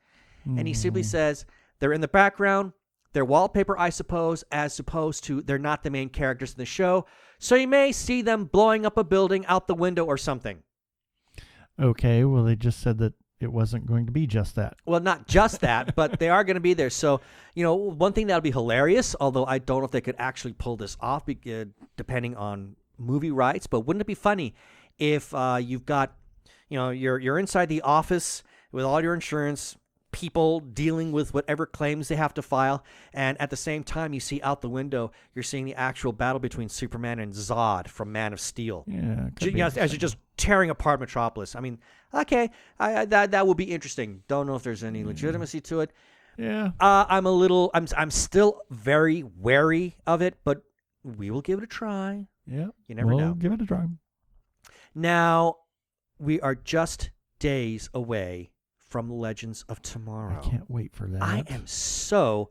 And he simply says, they're in the background, they're wallpaper, I suppose, as opposed to they're not the main characters in the show. So you may see them blowing up a building out the window or something. Okay, well, they just said that it wasn't going to be just that. Well, not just that, but they are going to be there. So, one thing that would be hilarious, although I don't know if they could actually pull this off, depending on movie rights, but wouldn't it be funny if you've got, you're inside the office with all your insurance people dealing with whatever claims they have to file, and at the same time you see out the window, you're seeing the actual battle between Superman and Zod from Man of Steel. Yeah, as you're just tearing apart Metropolis. I mean, okay, that would be interesting. Don't know if there's any legitimacy to it. Yeah. I'm still very wary of it, but we will give it a try. Yeah. You never know. Give it a try. Now, we are just days away from Legends of Tomorrow. I can't wait for that. I am so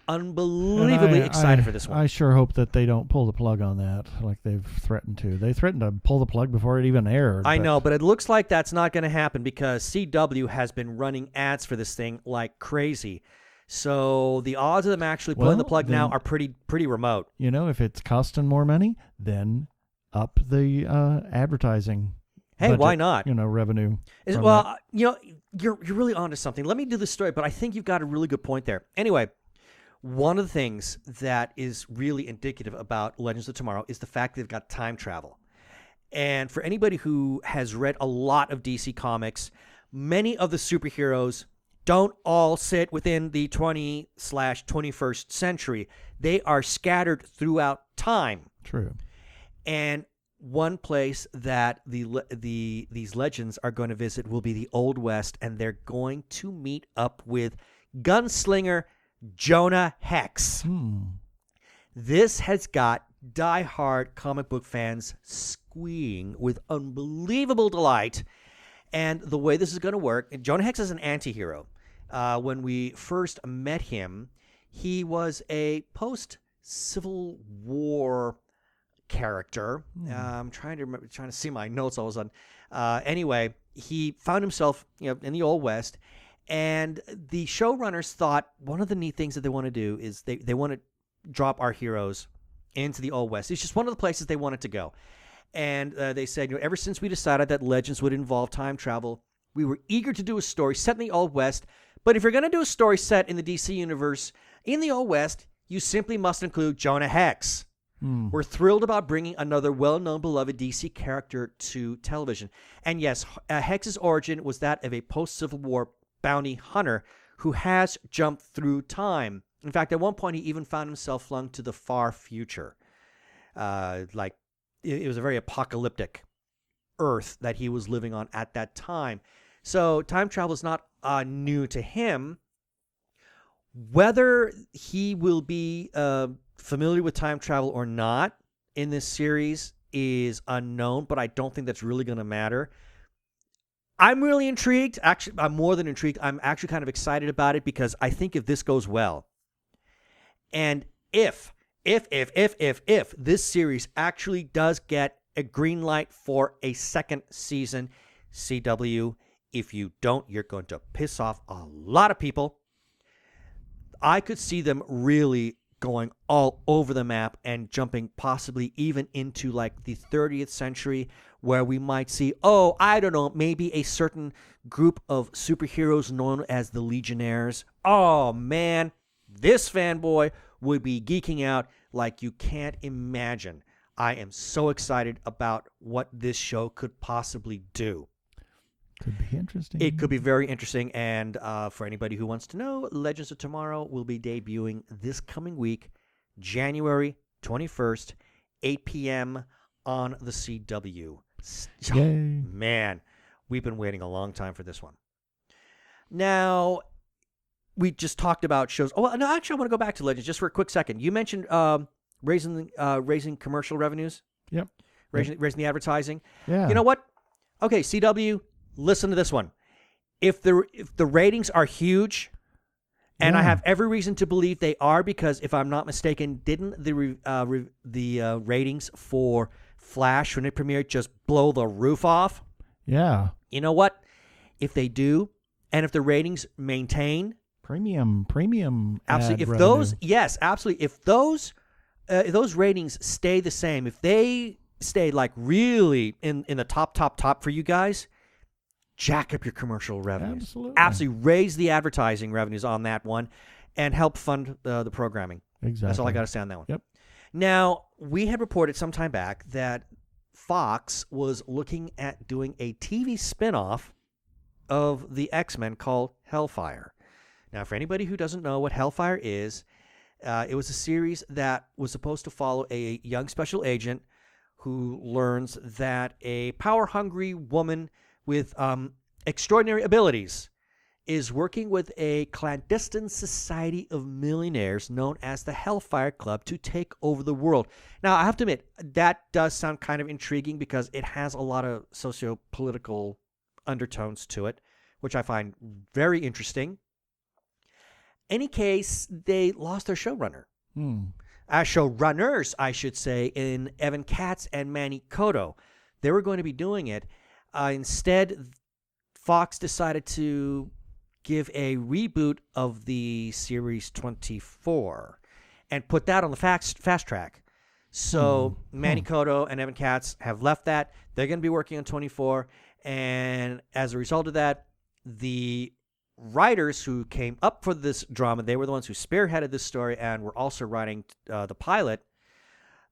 unbelievably excited for this one. I sure hope that they don't pull the plug on that like they've threatened to. They threatened to pull the plug before it even aired. I know, but it looks like that's not going to happen because CW has been running ads for this thing like crazy. So the odds of them actually pulling the plug now are pretty remote. If it's costing more money, then up the advertising. Hey, budget, why not? Revenue. You're really onto something. Let me do this story, but I think you've got a really good point there. Anyway, one of the things that is really indicative about Legends of Tomorrow is the fact they've got time travel. And for anybody who has read a lot of DC Comics, many of the superheroes don't all sit within the 20/21st century. They are scattered throughout time. True. And one place that these legends are going to visit will be the Old West, and they're going to meet up with gunslinger Jonah Hex. This has got diehard comic book fans squeeing with unbelievable delight. And the way this is going to work, Jonah Hex is an anti-hero. When we first met him, he was a post-Civil War character. I'm trying to see my notes all of a sudden. Anyway, he found himself in the Old West, and the showrunners thought one of the neat things that they want to do is they want to drop our heroes into the Old West. It's just one of the places they wanted to go. And they said, ever since we decided that Legends would involve time travel, we were eager to do a story set in the Old West. But if you're going to do a story set in the DC universe in the Old West, you simply must include Jonah Hex. We're thrilled about bringing another well-known, beloved DC character to television. And yes, Hex's origin was that of a post-Civil War bounty hunter who has jumped through time. In fact, at one point, he even found himself flung to the far future. It was a very apocalyptic Earth that he was living on at that time. So time travel is not new to him. Whether he will be familiar with time travel or not in this series is unknown, but I don't think that's really going to matter. I'm really intrigued. Actually, I'm more than intrigued. I'm actually kind of excited about it because I think if this goes well, and if this series actually does get a green light for a second season, CW, if you don't, you're going to piss off a lot of people. I could see them really going all over the map and jumping possibly even into like the 30th century, where we might see, I don't know, maybe a certain group of superheroes known as the Legionnaires. Oh, man, this fanboy would be geeking out like you can't imagine. I am so excited about what this show could possibly do. Could be interesting. It could be very interesting. And for anybody who wants to know, Legends of Tomorrow will be debuting this coming week, January 21st, 8 p.m. on the CW. Yay. Man, we've been waiting a long time for this one. Now, we just talked about shows. Oh, no, actually, I want to go back to Legends just for a quick second. You mentioned raising commercial revenues. Yep. Raising the advertising. Yeah. You know what? Okay, CW, listen to this one. If the ratings are huge, and I have every reason to believe they are, because if I'm not mistaken, didn't the ratings for Flash when it premiered just blow the roof off? Yeah. You know what? If they do, and if the ratings maintain, Premium absolutely. ad If revenue. those, yes, absolutely. If those ratings stay the same, if they stay like really in the top for you guys, jack up your commercial revenues. Absolutely raise the advertising revenues on that one, and help fund the programming. Exactly. That's all I got to say on that one. Yep. Now, we had reported some time back that Fox was looking at doing a TV spinoff of the X-Men called Hellfire. Now, for anybody who doesn't know what Hellfire is, it was a series that was supposed to follow a young special agent who learns that a power-hungry woman with extraordinary abilities is working with a clandestine society of millionaires known as the Hellfire Club to take over the world. Now, I have to admit, that does sound kind of intriguing because it has a lot of socio-political undertones to it, which I find very interesting. Any case, they lost their showrunner. Showrunners, I should say, in Evan Katz and Manny Cotto. They were going to be doing it. Instead, Fox decided to give a reboot of the series 24 and put that on the fast track. So Manny Cotto and Evan Katz have left that. They're going to be working on 24. And as a result of that, the writers who came up for this drama, they were the ones who spearheaded this story and were also writing the pilot.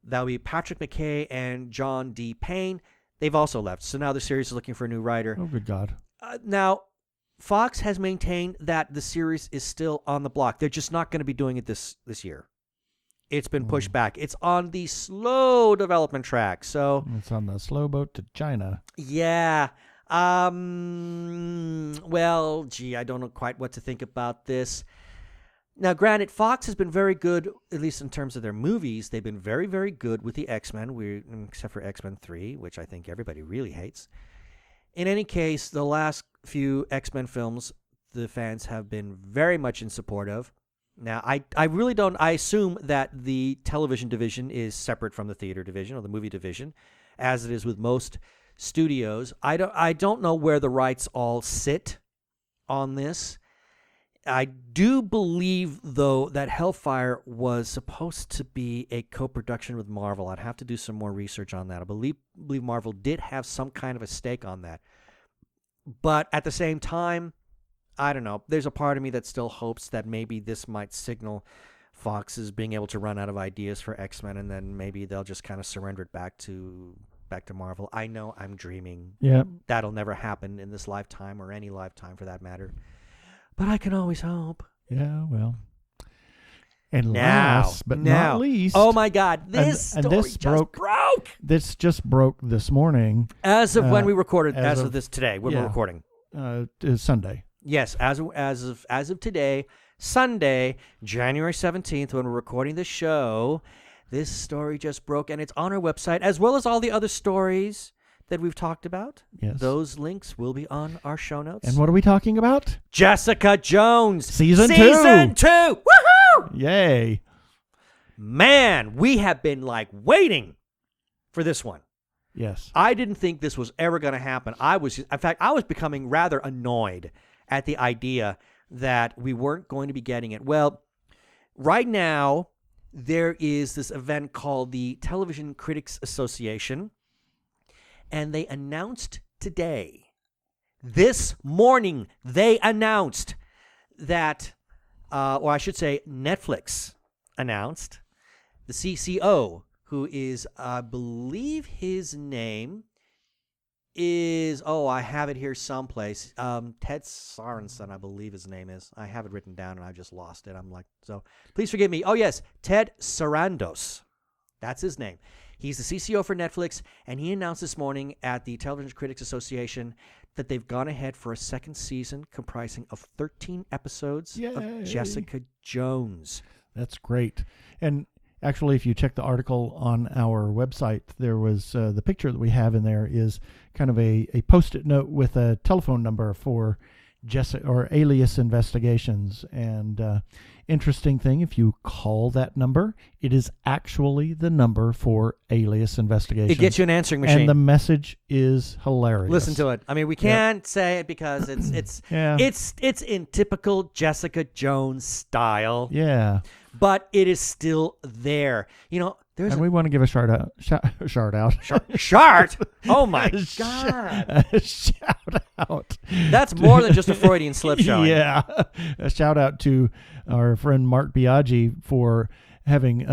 That would be Patrick McKay and John D. Payne. They've also left. So now the series is looking for a new writer. Oh, good God. Now, Fox has maintained that the series is still on the block. They're just not going to be doing it this year. It's been pushed back. It's on the slow development track. So It's on the slow boat to China. yeah. Well, gee, I don't know quite what to think about this. Now, granted, Fox has been very good, at least in terms of their movies. They've been very, very good with the X-Men, except for X-Men 3, which I think everybody really hates. In any case, the last few X-Men films, the fans have been very much in support of. Now, I really don't. I assume that the television division is separate from the theater division or the movie division, as it is with most studios. I don't know where the rights all sit on this. I do believe, though, that Hellfire was supposed to be a co-production with Marvel. I'd have to do some more research on that. I believe Marvel did have some kind of a stake on that. But at the same time, I don't know. There's a part of me that still hopes that maybe this might signal Fox is being able to run out of ideas for X-Men, and then maybe they'll just kind of surrender it back to Marvel. I know I'm dreaming. Yeah. That'll never happen in this lifetime or any lifetime for that matter. But I can always hope. Yeah, well. And Now, last but not least. oh my God, this and story this just broke. This just broke this morning. As of when we recorded, as as of of- this today, when yeah. we're recording. It's Sunday. Yes, as of today, Sunday, January 17th, when we're recording the show, This story just broke, and it's on our website, as well as all the other stories that we've talked about. Yes. Those links will be on our show notes. And what are we talking about? Jessica Jones. Season 2. Season 2. Woohoo! Yay. Man, we have been waiting for this one. Yes. I didn't think this was ever going to happen. I was becoming rather annoyed at the idea that we weren't going to be getting it. Well, right now, there is this event called the Television Critics Association, and they announced today, this morning, they announced that, or I should say Netflix announced, the CCO, who is, I believe his name is, I have it here someplace. Ted Sorensen, I believe his name is. I have it written down and I just lost it. So please forgive me. Oh, yes, Ted Sarandos. That's his name. He's the CCO for Netflix, and he announced this morning at the Television Critics Association that they've gone ahead for a second season comprising of 13 episodes of Jessica Jones. That's great. And actually, if you check the article on our website, there was the picture that we have in there is kind of a Post-it note with a telephone number for Jessica or Alias Investigations. And interesting thing, if you call that number, it is actually the number for Alias Investigations. It gets you an answering machine. And the message is hilarious. Listen to it. I mean, we can't say it because it's in typical Jessica Jones style. Yeah. But it is still there. There's and we want to give a shout out. Shart? Oh my God. Shout out. That's more than just a Freudian slip showing. Yeah. A shout out to our friend Mark Biaggi for having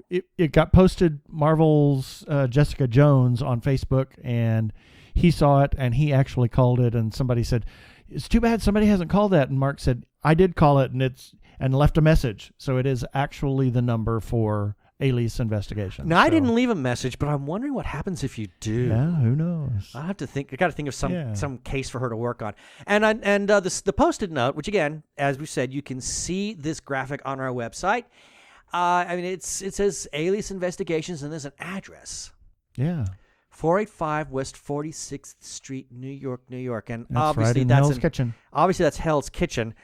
it got posted, Marvel's Jessica Jones on Facebook, and he saw it and he actually called it, and somebody said, "It's too bad somebody hasn't called that." And Mark said, "I did call it and left a message." So it is actually the number for Alias Investigation. Now, I didn't leave a message, but I'm wondering what happens if you do. Yeah, who knows? I have to think. I got to think of some case for her to work on. And the Post-it note, which again, as we said, you can see this graphic on our website. It says Alias Investigations, and there's an address. Yeah. 485 West 46th Street, New York, New York, and that's obviously right in that's Hell's Kitchen. Obviously, that's Hell's Kitchen.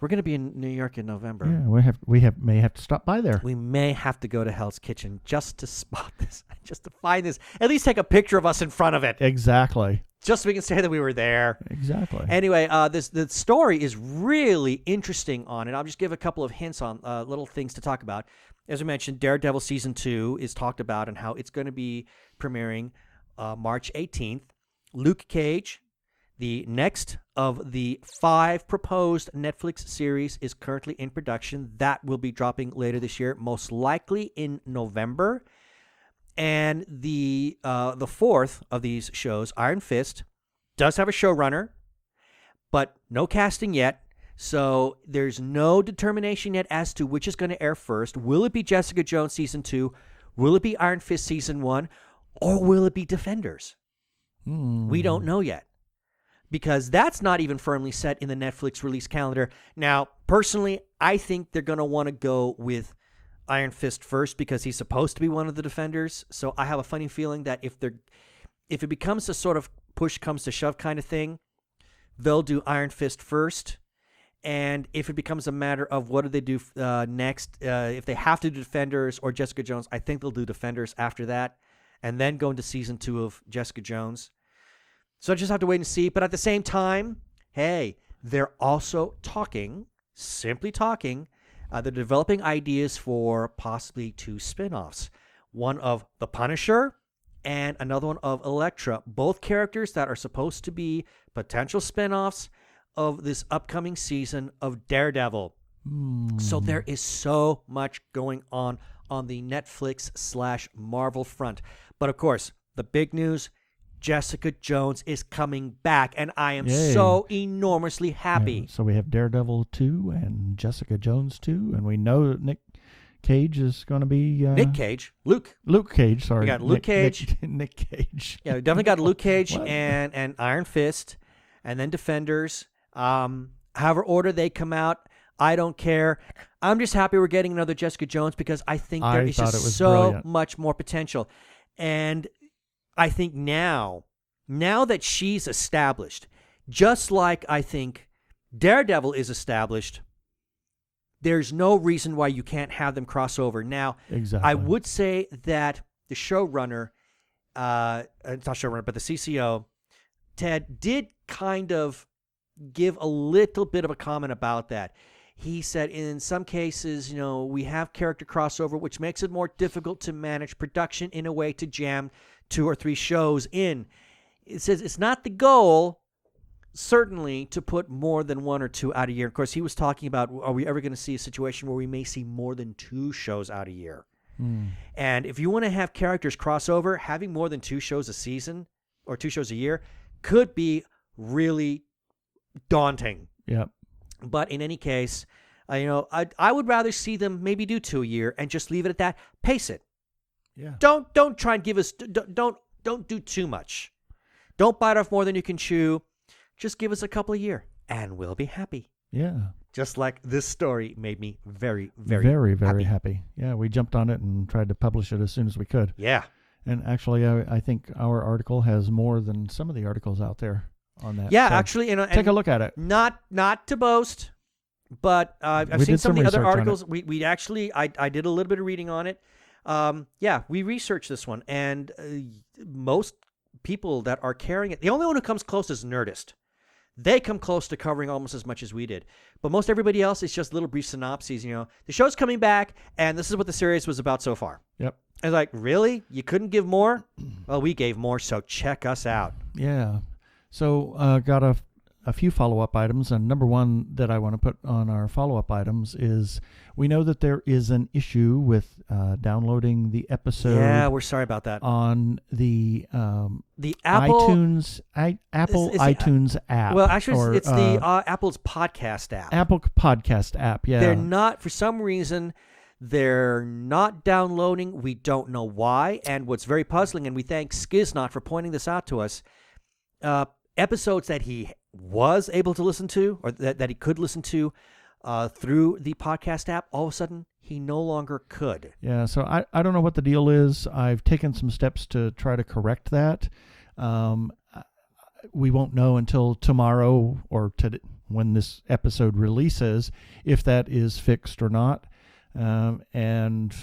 We're going to be in New York in November. Yeah, we may have to stop by there. We may have to go to Hell's Kitchen just to spot this, just to find this. At least take a picture of us in front of it. Exactly. Just so we can say that we were there. Exactly. Anyway, the story is really interesting on it. I'll just give a couple of hints on little things to talk about. As we mentioned, Daredevil Season 2 is talked about and how it's going to be premiering March 18th. Luke Cage, the next of the 5 proposed Netflix series, is currently in production. That will be dropping later this year, most likely in November. And the 4th of these shows, Iron Fist, does have a showrunner, but no casting yet. So there's no determination yet as to which is going to air first. Will it be Jessica Jones Season 2? Will it be Iron Fist Season 1? Or will it be Defenders? We don't know yet, because that's not even firmly set in the Netflix release calendar. Now, personally, I think they're going to want to go with Iron Fist first because he's supposed to be one of the Defenders. So I have a funny feeling that if it becomes a sort of push comes to shove kind of thing, they'll do Iron Fist first. And if it becomes a matter of what do they do next, if they have to do Defenders or Jessica Jones, I think they'll do Defenders after that and then go into Season 2 of Jessica Jones. So I just have to wait and see. But at the same time, hey, they're also simply talking. They're developing ideas for possibly 2 spin-offs. One of The Punisher and another one of Elektra. Both characters that are supposed to be potential spin-offs of this upcoming season of Daredevil. So there is so much going on the Netflix/Marvel front. But of course, the big news, Jessica Jones is coming back, and I am so enormously happy. Yeah, so we have Daredevil 2 and Jessica Jones 2, and we know that Nick Cage is going to be... Luke Cage, sorry. We got Luke Cage. Nick Cage. Yeah, we definitely got Luke Cage and Iron Fist, and then Defenders. However order they come out, I don't care. I'm just happy we're getting another Jessica Jones because I think there is just so brilliant. much more potential. And I think now that she's established, just like I think Daredevil is established, there's no reason why you can't have them cross over. Now, Exactly. I would say that the showrunner, it's not showrunner, but the CCO, Ted, did kind of give a little bit of a comment about that. He said in some cases, we have character crossover, which makes it more difficult to manage production in a way to jam 2 or 3 shows in. It says it's not the goal, certainly, to put more than 1 or 2 out a year. Of course, he was talking about, are we ever going to see a situation where we may see more than 2 shows out a year? And if you want to have characters crossover, having more than 2 shows a season or 2 shows a year could be really daunting. Yep. But in any case, I would rather see them maybe do 2 a year and just leave it at that. Pace it. Yeah. Don't try and give us don't do too much. Don't bite off more than you can chew. Just give us a couple a year and we'll be happy. Yeah. Just like this story made me very, very, very, very happy. Yeah, we jumped on it and tried to publish it as soon as we could. Yeah. And actually, I think our article has more than some of the articles out there on that. Yeah, So actually, and take a look at it. Not to boast, but I've We seen did some of some the other research on articles. We actually, I did a little bit of reading on it. Yeah, we researched this one, and most people that are carrying it, the only one who comes close is Nerdist. They come close to covering almost as much as we did. But most everybody else is just little brief synopses. The show's coming back, and this is what the series was about so far. Yep. I was like, really? You couldn't give more? Well, we gave more, so check us out. Yeah. So got a few follow-up items, and number one that I want to put on our follow-up items is we know that there is an issue with downloading the episode. Yeah, we're sorry about that. On the Apple iTunes iTunes app. Well, actually, or, it's the Apple's podcast app. Apple Podcast app. Yeah, They're not, for some reason, they're not downloading. We don't know why. And what's very puzzling, and we thank Skiznot for pointing this out to us, episodes that he was able to listen to, or that he could listen to through the podcast app, all of a sudden he no longer could. Yeah, so I don't know what the deal is. I've taken some steps to try to correct that. We won't know until tomorrow or when this episode releases if that is fixed or not. And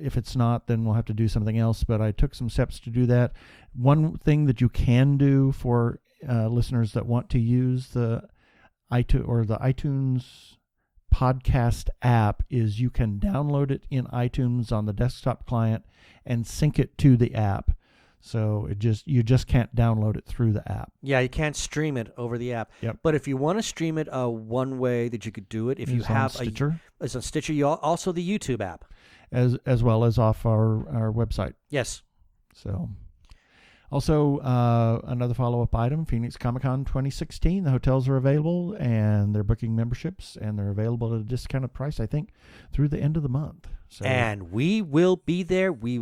if it's not, then we'll have to do something else. But I took some steps to do that. One thing that you can do for listeners that want to use the iTunes podcast app is you can download it in iTunes on the desktop client and sync it to the app. So you just can't download it through the app. Yeah, you can't stream it over the app. Yep. But if you want to stream it, one way that you could do it, if you have Stitcher. It's on Stitcher. You also the YouTube app, as well as off our website. Yes. So, also another follow-up item: Phoenix Comic-Con 2016. The hotels are available, and they're booking memberships, and they're available at a discounted price, I think, through the end of the month. So, and we will be there. We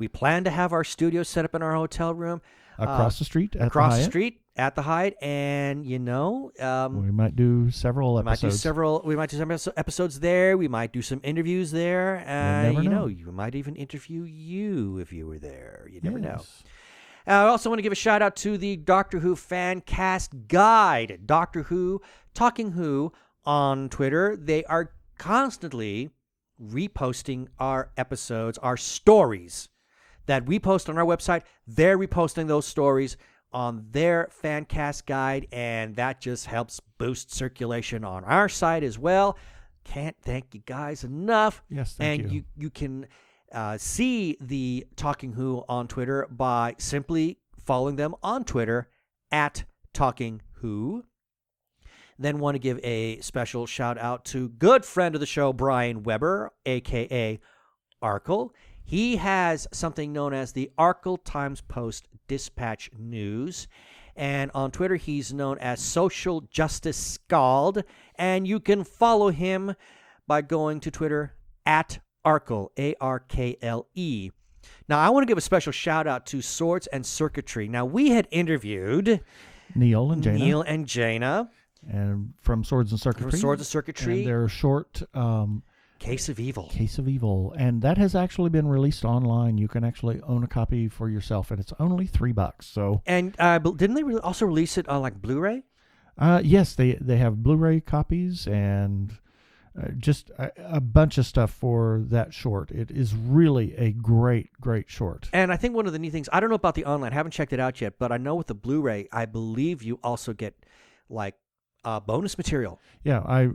plan to have our studio set up in our hotel room across the street at across the the Hyatt. street at the Hyatt, and we might do several episodes. We might do some episodes there. We might do some interviews there. never know. You might even interview you if you were there. You never know. Yes. I also want to give a shout out to the Doctor Who Fan Cast Guide, Doctor Who Talking Who on Twitter. They are constantly reposting our episodes, our stories that we post on our website. They're reposting those stories on their Fan Cast Guide, and that just helps boost circulation on our site as well. Can't thank you guys enough. Yes, thank you. And you can see the Talking Who on Twitter by simply following them on Twitter at Talking Who. Then want to give a special shout out to good friend of the show, Brian Weber, a.k.a. Arkle. He has something known as the Arkle Times Post Dispatch News. And on Twitter, he's known as Social Justice Scald. And you can follow him by going to Twitter at Arkle, A-R-K-L-E. Now, I want to give a special shout out to Swords and Circuitry. Now, we had interviewed Neil and Jaina. and from Swords and Circuitry. From Swords and Circuitry. And their short Case of Evil. Case of Evil, and that has actually been released online. You can actually own a copy for yourself, and it's only $3. So, and didn't they also release it on like Blu-ray? Yes, they have Blu-ray copies and just a bunch of stuff for that short. It is really a great short. And I think one of the neat things, I don't know about the online, I haven't checked it out yet, but I know with the Blu-ray, I believe you also get like bonus material. Yeah,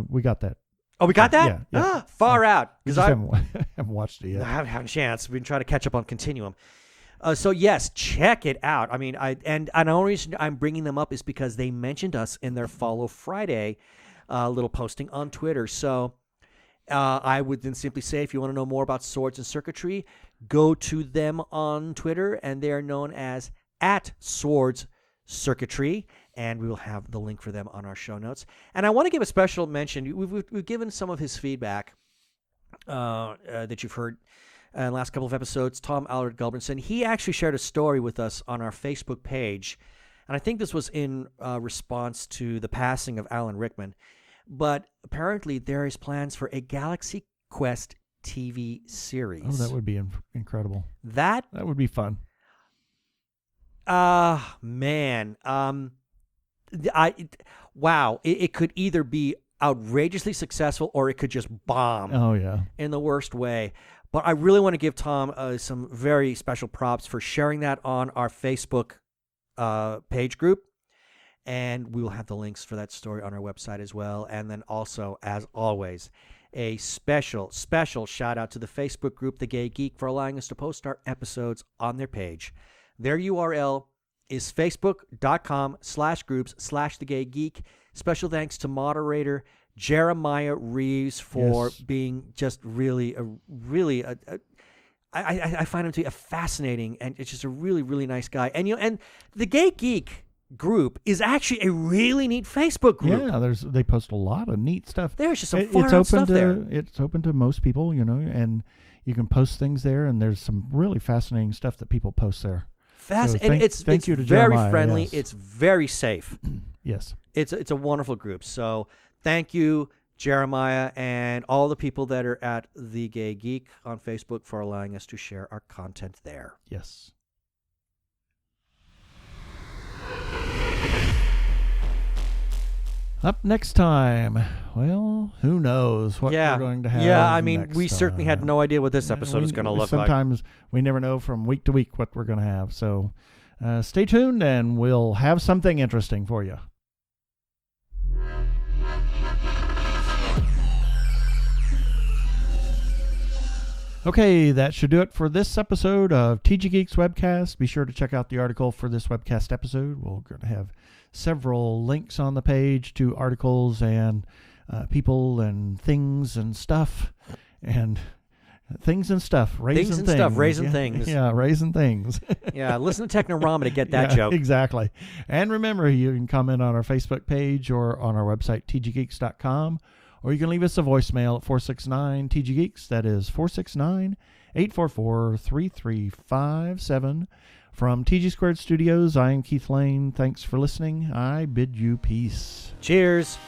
we got that. Oh, we got that? Yeah. Ah, far out. Because I haven't watched it yet. I haven't had a chance. We've been trying to catch up on Continuum. So yes, check it out. I mean, the only reason I'm bringing them up is because they mentioned us in their Follow Friday little posting on Twitter. So I would then simply say, if you want to know more about Swords and Circuitry, go to them on Twitter, and they are known as @SwordsCircuitry, and we will have the link for them on our show notes. And I want to give a special mention. We've given some of his feedback that you've heard in the last couple of episodes. Tom Allard Gulbranson, he actually shared a story with us on our Facebook page, and I think this was in response to the passing of Alan Rickman. But apparently there is plans for a Galaxy Quest TV series. Oh, that would be incredible. That would be fun. Man. Wow. It could either be outrageously successful or it could just bomb. Oh, yeah. In the worst way. But I really want to give Tom some very special props for sharing that on our Facebook page group. And we will have the links for that story on our website as well. And then also, as always, a special shout out to the Facebook group, The Gay Geek, for allowing us to post our episodes on their page. Their URL is facebook.com/groups/The Gay Geek. Special thanks to moderator Jeremiah Reeves for being just really I find him to be a fascinating, and it's just a really, really nice guy. And and the Gay Geek group is actually a really neat Facebook group. Yeah, they post a lot of neat stuff. There's just some far-out stuff there. It's open to most people, and you can post things there, and there's some really fascinating stuff that people post there. It's very Jeremiah, friendly. yes. It's very safe. Yes. It's a wonderful group. So thank you, Jeremiah, and all the people that are at The Gay Geek on Facebook for allowing us to share our content there. Yes. Up next time, well, who knows what we're going to have. Yeah, I mean, next we certainly had time. no idea what this episode is going to look like. Sometimes we never know from week to week what we're going to have. So stay tuned, and we'll have something interesting for you. Okay, that should do it for this episode of TG Geeks Webcast. Be sure to check out the article for this webcast episode. We're going to have several links on the page to articles and people and things and stuff. And things and stuff. Raising things. Yeah, raising things. Yeah, listen to Technorama to get that joke. Exactly. And remember, you can comment on our Facebook page or on our website, tggeeks.com. Or you can leave us a voicemail at 469-TG-GEEKS. That is 469-844-3357. From TG Squared Studios, I am Keith Lane. Thanks for listening. I bid you peace. Cheers.